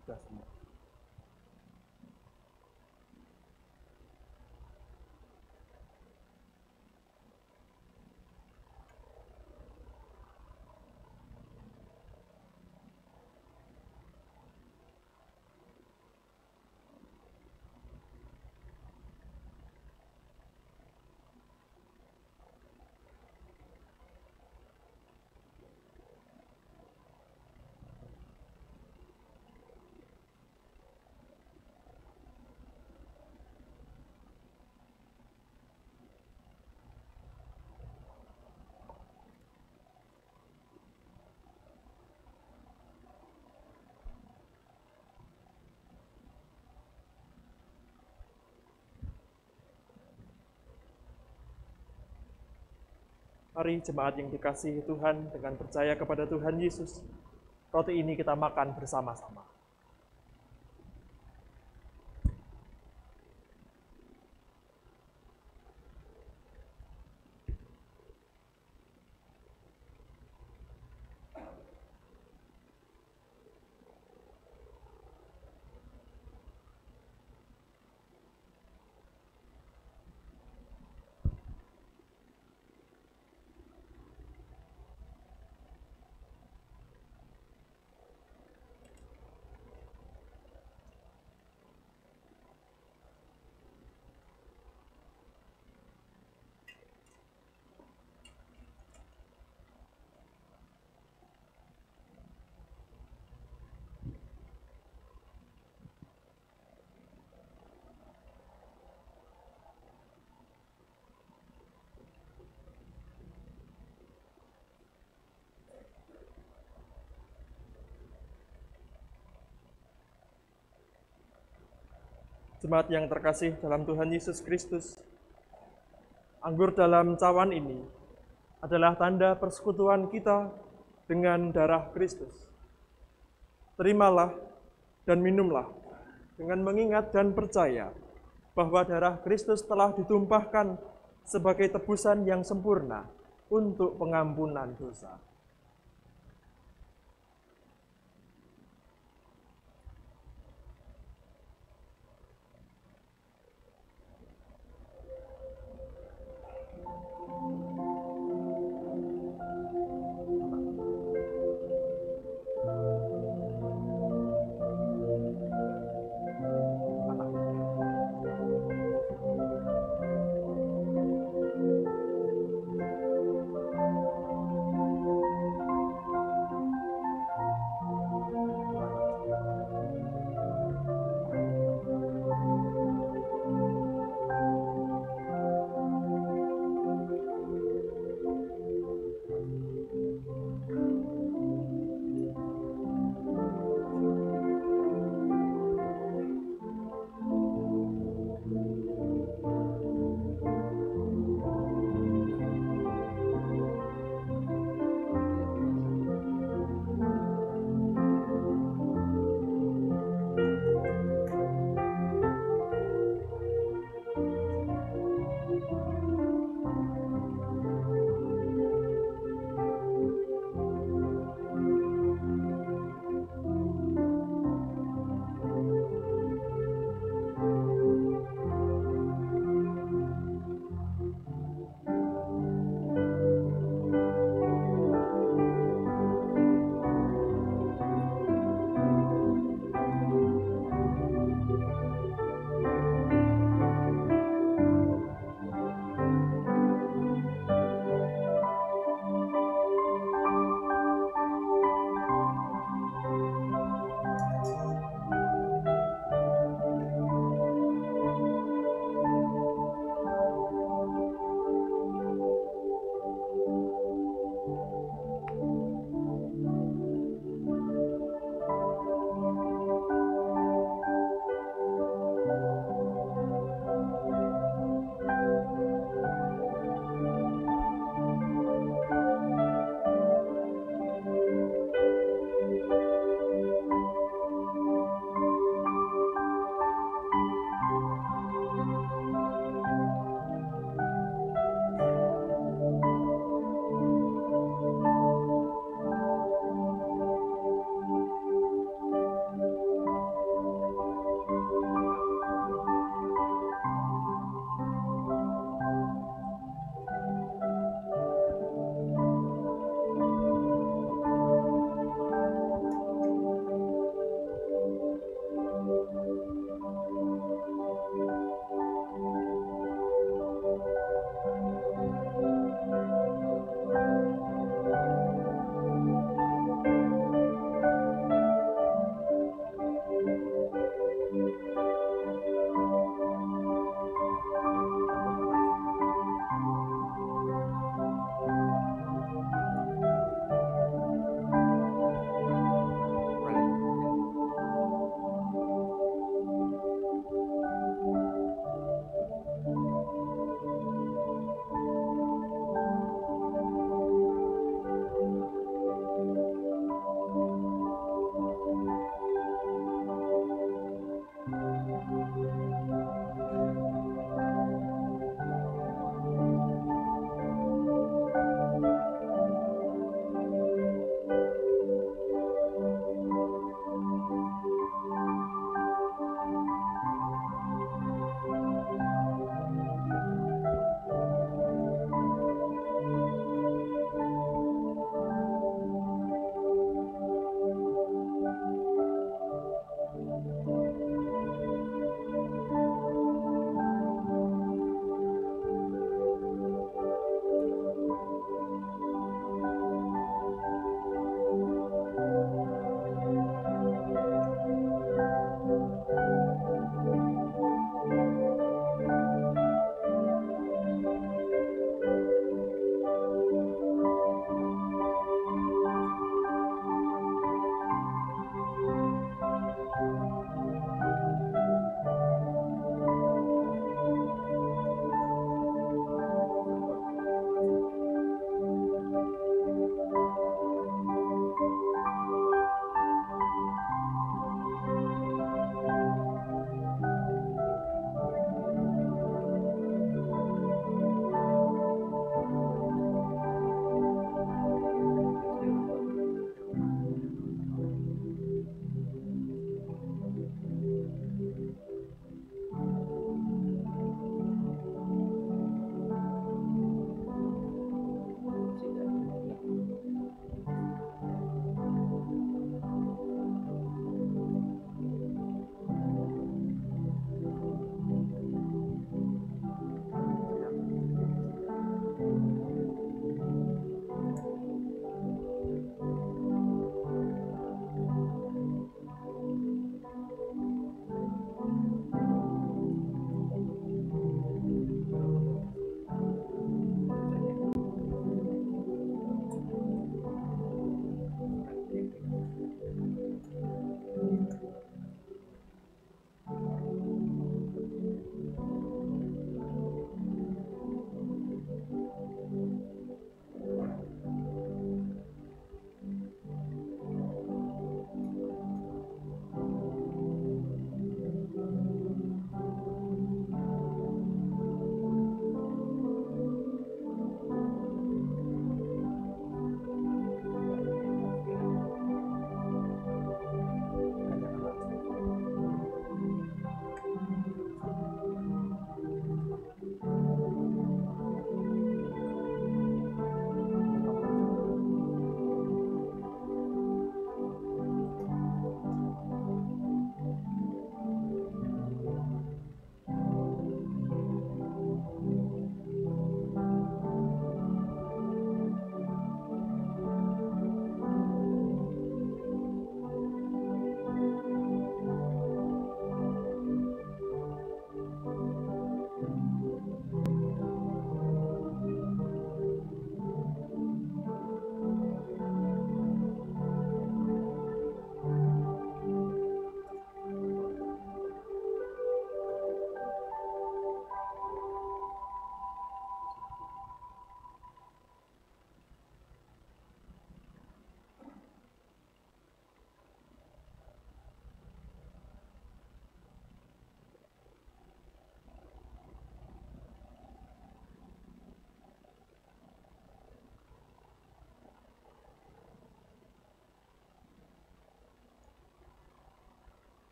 Sudah semua. Mari jemaat yang dikasihi Tuhan, dengan percaya kepada Tuhan Yesus, roti ini kita makan bersama-sama. Jemaat yang terkasih dalam Tuhan Yesus Kristus, anggur dalam cawan ini adalah tanda persekutuan kita dengan darah Kristus. Terimalah dan minumlah dengan mengingat dan percaya bahwa darah Kristus telah ditumpahkan sebagai tebusan yang sempurna untuk pengampunan dosa.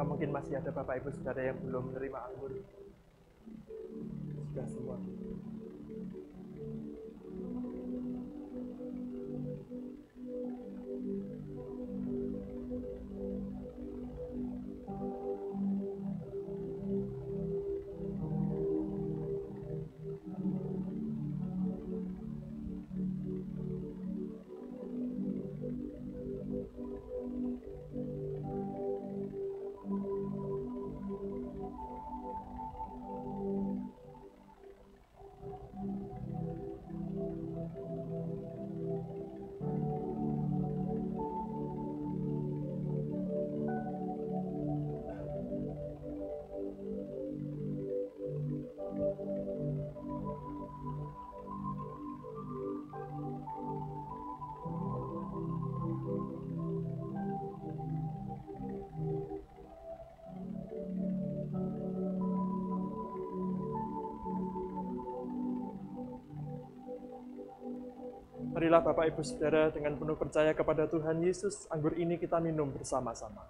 Apakah mungkin masih ada Bapak Ibu Saudara yang belum menerima anggur? Sudah semua. Marilah Bapak Ibu Saudara dengan penuh percaya kepada Tuhan Yesus, anggur ini kita minum bersama-sama.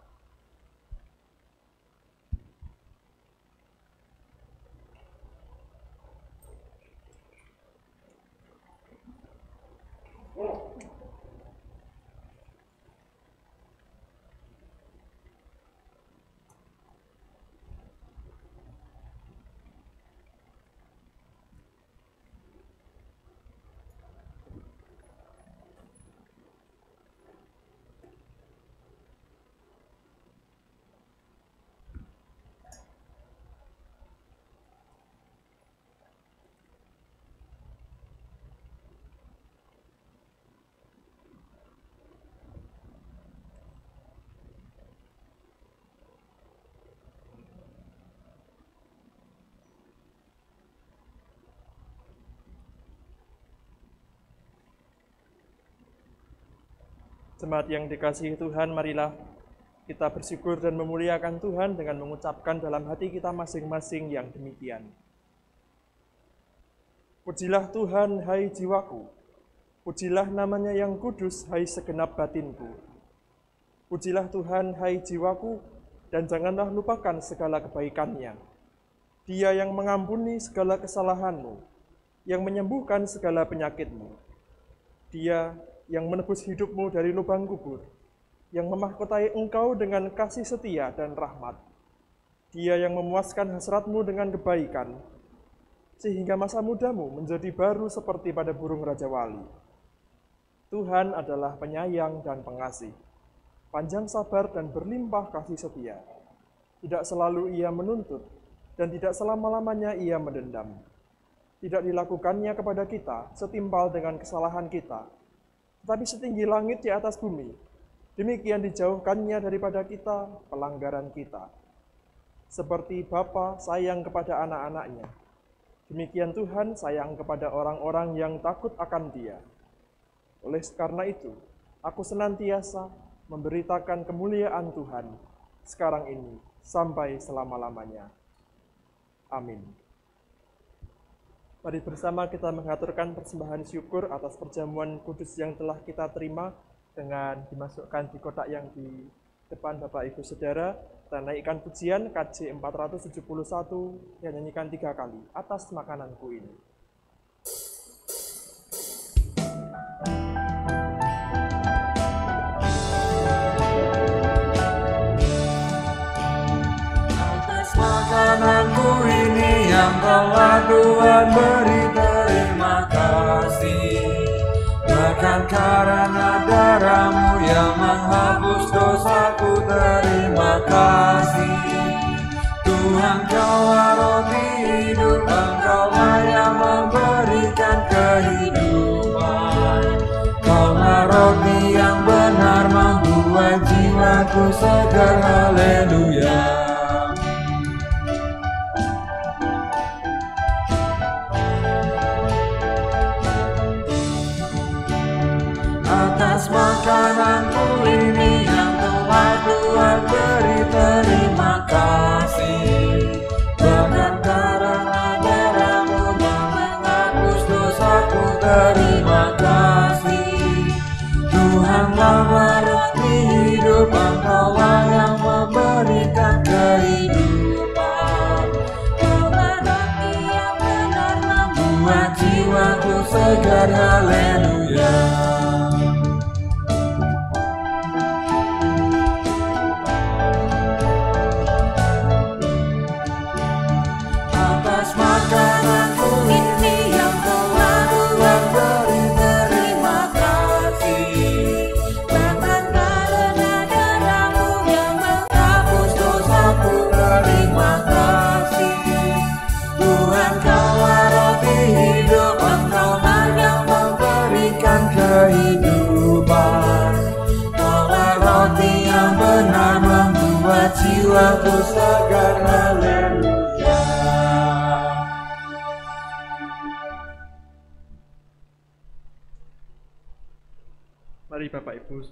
Jemaat yang dikasihi Tuhan, marilah kita bersyukur dan memuliakan Tuhan dengan mengucapkan dalam hati kita masing-masing yang demikian. Pujilah Tuhan, hai jiwaku. Pujilah namanya yang kudus, hai segenap batinku. Pujilah Tuhan, hai jiwaku, dan janganlah lupakan segala kebaikannya. Dia yang mengampuni segala kesalahanmu, yang menyembuhkan segala penyakitmu. Dia yang menebus hidupmu dari lubang kubur, yang memahkotai engkau dengan kasih setia dan rahmat. Dia yang memuaskan hasratmu dengan kebaikan, sehingga masa mudamu menjadi baru seperti pada burung Raja Wali. Tuhan adalah penyayang dan pengasih, panjang sabar dan berlimpah kasih setia. Tidak selalu ia menuntut, dan tidak selama-lamanya ia mendendam. Tidak dilakukannya kepada kita setimpal dengan kesalahan kita, tetapi setinggi langit di atas bumi, demikian dijauhkannya daripada kita pelanggaran kita. Seperti Bapa sayang kepada anak-anaknya, demikian Tuhan sayang kepada orang-orang yang takut akan Dia. Oleh karena itu, aku senantiasa memberitakan kemuliaan Tuhan, sekarang ini sampai selama-lamanya. Amin. Mari bersama kita mengaturkan persembahan syukur atas perjamuan kudus yang telah kita terima dengan dimasukkan di kotak yang di depan Bapak Ibu Saudara. Kita naikkan pujian KJ 471 yang nyanyikan 3 kali, atas makananku ini. Makananku ini yang telah Tuhan beri, terima kasih. Bahkan karena darahmu yang menghapus dosaku, terima kasih. Tuhan, Kaulah roti hidup, Engkaulah yang memberikan kehidupan. Kaulah roti yang benar membuat jiwaku segar, haleluya. Makananku ini yang telah Tuhan beri, terima kasih. Bahkan karena darahmu yang menghapus dosaku, terima kasih. Tuhan, Kaulah roti hidup, Engkaulah yang memberikan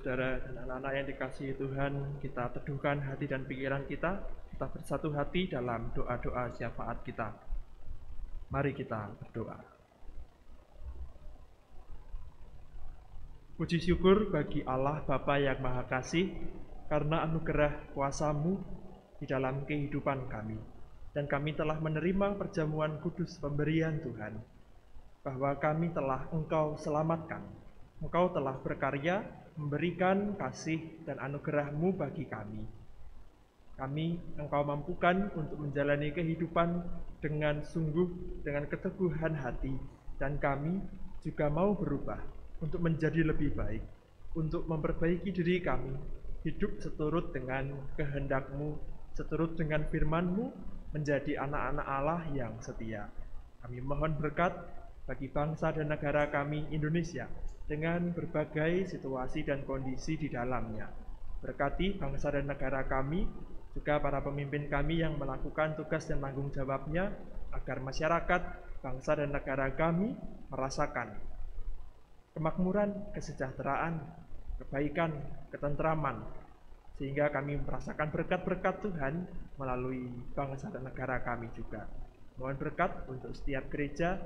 saudara-saudara dan anak-anak yang dikasihi Tuhan, kita teduhkan hati dan pikiran kita bersatu hati dalam doa-doa syafaat kita. Mari kita berdoa. Puji syukur bagi Allah Bapa yang Maha Kasih, karena anugerah kuasa-Mu di dalam kehidupan kami. Dan kami telah menerima perjamuan kudus pemberian Tuhan, bahwa kami telah Engkau selamatkan. Engkau telah berkarya memberikan kasih dan anugerah-Mu bagi kami. Engkau mampukan untuk menjalani kehidupan dengan sungguh, dengan keteguhan hati, dan kami juga mau berubah untuk menjadi lebih baik, untuk memperbaiki diri kami, hidup seturut dengan kehendak-Mu, seturut dengan firman-Mu, menjadi anak-anak Allah yang setia. Kami mohon berkat bagi bangsa dan negara kami Indonesia, dengan berbagai situasi dan kondisi di dalamnya. Berkati bangsa dan negara kami, juga para pemimpin kami yang melakukan tugas dan tanggung jawabnya, agar masyarakat, bangsa dan negara kami merasakan kemakmuran, kesejahteraan, kebaikan, ketentraman, sehingga kami merasakan berkat-berkat Tuhan melalui bangsa dan negara kami juga. Mohon berkat untuk setiap gereja,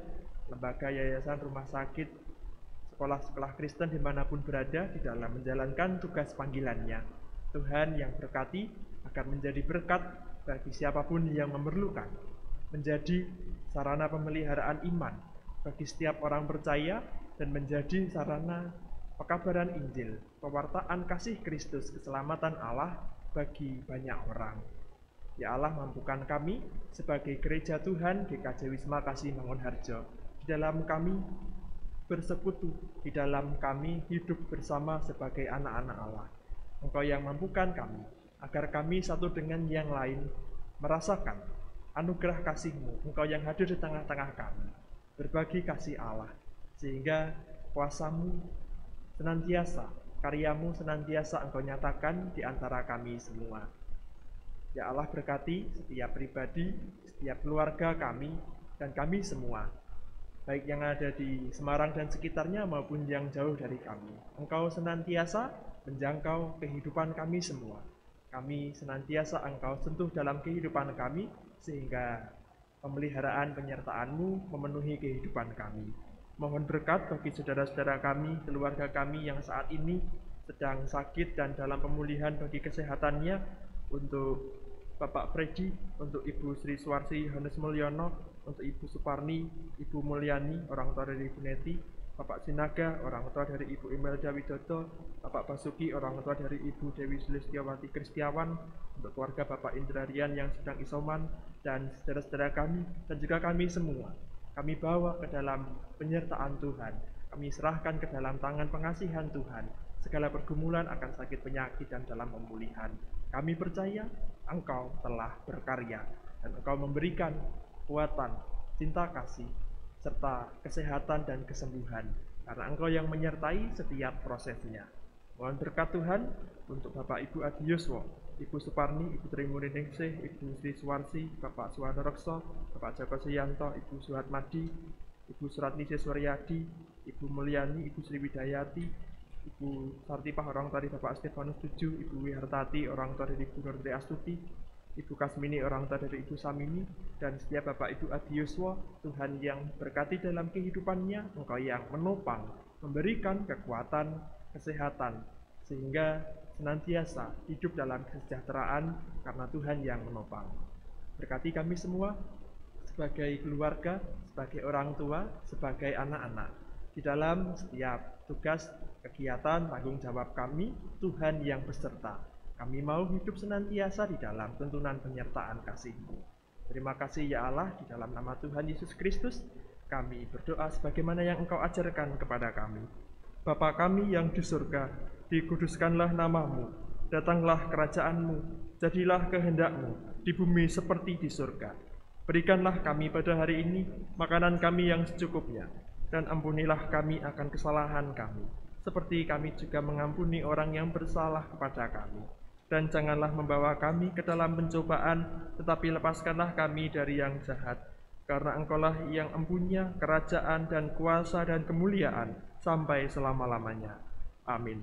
lembaga, yayasan, rumah sakit, sekolah-sekolah Kristen dimanapun berada di dalam menjalankan tugas panggilannya. Tuhan yang berkati agar menjadi berkat bagi siapapun yang memerlukan, menjadi sarana pemeliharaan iman bagi setiap orang percaya, dan menjadi sarana pekabaran Injil, pewartaan kasih Kristus, keselamatan Allah bagi banyak orang. Ya Allah, mampukan kami sebagai gereja Tuhan GKJ Wisma Kasih Mangunharjo, di dalam kami bersekutu, di dalam kami hidup bersama sebagai anak-anak Allah. Engkau yang mampukan kami, agar kami satu dengan yang lain merasakan anugerah kasih-Mu. Engkau yang hadir di tengah-tengah kami, berbagi kasih Allah, sehingga kuasa-Mu senantiasa, karya-Mu senantiasa Engkau nyatakan di antara kami semua. Ya Allah, berkati setiap pribadi, setiap keluarga kami, dan kami semua, baik yang ada di Semarang dan sekitarnya maupun yang jauh dari kami. Engkau senantiasa menjangkau kehidupan kami semua. Kami senantiasa Engkau sentuh dalam kehidupan kami, sehingga pemeliharaan penyertaan-Mu memenuhi kehidupan kami. Mohon berkat bagi saudara-saudara kami, keluarga kami yang saat ini sedang sakit dan dalam pemulihan bagi kesehatannya, untuk Bapak Freddy, untuk Ibu Sri Suwarsi Yohanes Mulyono, untuk Ibu Suparni, Ibu Mulyani, orang tua dari Ibu Neti, Bapak Sinaga, orang tua dari Ibu Imelda Widodo, Bapak Basuki, orang tua dari Ibu Dewi Sulistiawati Kristiawan, untuk keluarga Bapak Indrarian yang sedang isoman, dan saudara-saudara kami, dan juga kami semua. Kami bawa ke dalam penyertaan Tuhan, kami serahkan ke dalam tangan pengasihan Tuhan, segala pergumulan akan sakit penyakit dan dalam pemulihan. Kami percaya Engkau telah berkarya, dan Engkau memberikan kekuatan, cinta kasih, serta kesehatan dan kesembuhan, karena Engkau yang menyertai setiap prosesnya. Mohon berkat Tuhan untuk Bapak Ibu Adi Yuswo, Ibu Suparni, Ibu Trimuri Ningsih, Ibu Sri Suwarsi, Bapak Suwarno Rekso, Bapak Joko Suyanto, Ibu Suhatmadi, Ibu Suratnisi Suryadi, Ibu Mulyani, Ibu Sri Widayati, Ibu Sartipah, orang tua dari Bapak Stefanus Tuju, Ibu Wihartati, orang tua dari Ibu Nurti Astuti, Ibu Kasmini, orang tua dari Ibu Samini, dan setiap Bapak Ibu Adi Yuswo, Tuhan yang berkati dalam kehidupannya, Engkau yang menopang, memberikan kekuatan, kesehatan, sehingga senantiasa hidup dalam kesejahteraan karena Tuhan yang menopang. Berkati kami semua sebagai keluarga, sebagai orang tua, sebagai anak-anak, di dalam setiap tugas, kegiatan, tanggung jawab kami, Tuhan yang beserta. Kami mau hidup senantiasa di dalam tuntunan penyertaan kasih-Mu. Terima kasih ya Allah, di dalam nama Tuhan Yesus Kristus, kami berdoa sebagaimana yang Engkau ajarkan kepada kami. Bapa kami yang di surga, dikuduskanlah nama-Mu, datanglah kerajaan-Mu, jadilah kehendak-Mu, di bumi seperti di surga. Berikanlah kami pada hari ini makanan kami yang secukupnya, dan ampunilah kami akan kesalahan kami, seperti kami juga mengampuni orang yang bersalah kepada kami. Dan janganlah membawa kami ke dalam pencobaan, tetapi lepaskanlah kami dari yang jahat. Karena Engkaulah yang empunya kerajaan dan kuasa dan kemuliaan sampai selama-lamanya. Amin.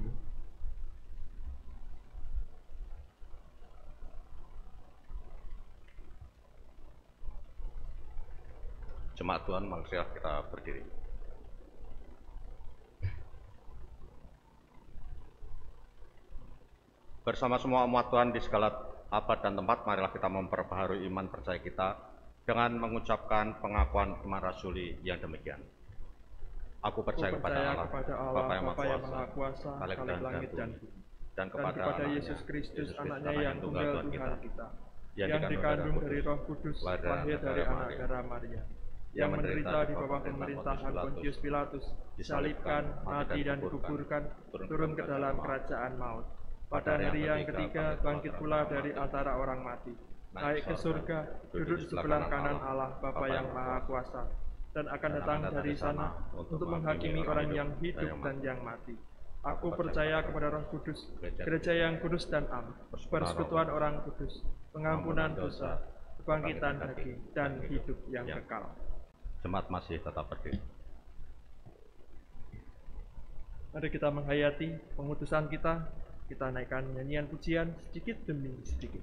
Jemaat Tuhan, marilah kita berdiri. Bersama semua umat Tuhan di segala abad dan tempat, marilah kita memperbaharui iman percaya kita dengan mengucapkan pengakuan iman rasuli yang demikian. Aku percaya kepada Allah, Bapa yang Maha Kuasa, Khalik langit dan bumi, dan kepada Yesus Kristus, anaknya yang tunggal Tuhan kita, yang dikandung dari Roh Kudus, lahir dari anak darah Maria, yang menderita di bawah pemerintahan Pontius Pilatus, disalibkan, mati dan dikuburkan, turun ke dalam kerajaan maut. Pada hari yang ketiga bangkit pula dari antara orang mati, naik ke surga, duduk di sebelah kanan Allah Bapa yang Maha Kuasa, dan akan datang dari sana untuk menghakimi orang yang hidup dan yang mati. Aku percaya kepada Roh Kudus, gereja yang kudus dan am, persekutuan orang kudus, pengampunan dosa, kebangkitan daging, dan hidup yang kekal. Jemaat masih tetap berdiri. Mari kita menghayati pengutusan kita. Kita naikkan nyanyian pujian sedikit demi sedikit.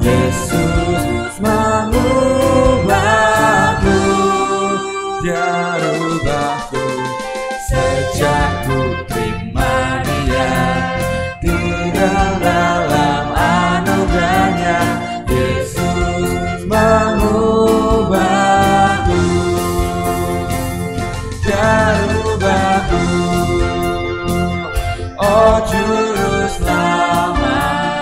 Yesus mengubahku, Dia ubahku. Sejak ku terima Dia, hidup dalam anugerahnya. Yesus mengubahku, Dia ubahku. Oh Juru Selamat,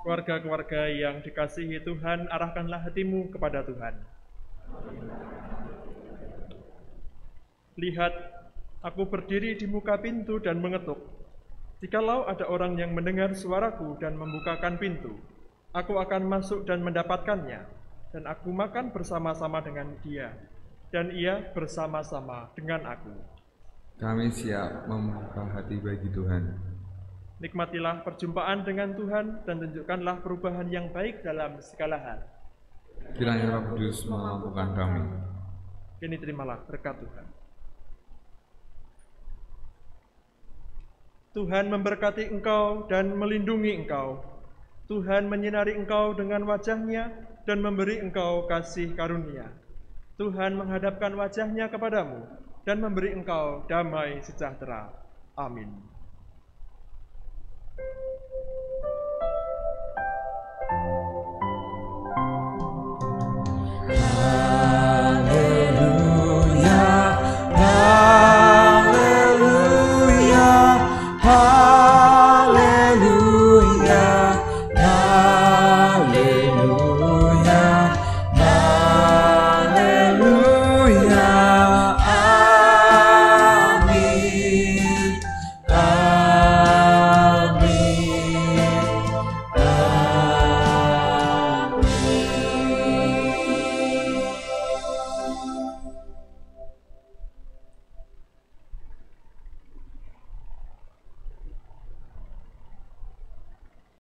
keluarga-keluarga yang dikasihi Tuhan, arahkanlah hatimu kepada Tuhan. Lihat, aku berdiri di muka pintu dan mengetuk. Jikalau ada orang yang mendengar suaraku dan membukakan pintu, aku akan masuk dan mendapatkannya, dan aku makan bersama-sama dengan dia, dan ia bersama-sama dengan aku. Kami siap membuka hati bagi Tuhan. Nikmatilah perjumpaan dengan Tuhan dan tunjukkanlah perubahan yang baik dalam segala hal. Kiranya Roh Kudus memampukan kami. Kini terimalah berkat Tuhan. Tuhan memberkati engkau dan melindungi engkau. Tuhan menyinari engkau dengan wajah-Nya dan memberi engkau kasih karunia. Tuhan menghadapkan wajah-Nya kepadamu dan memberi engkau damai sejahtera. Amin.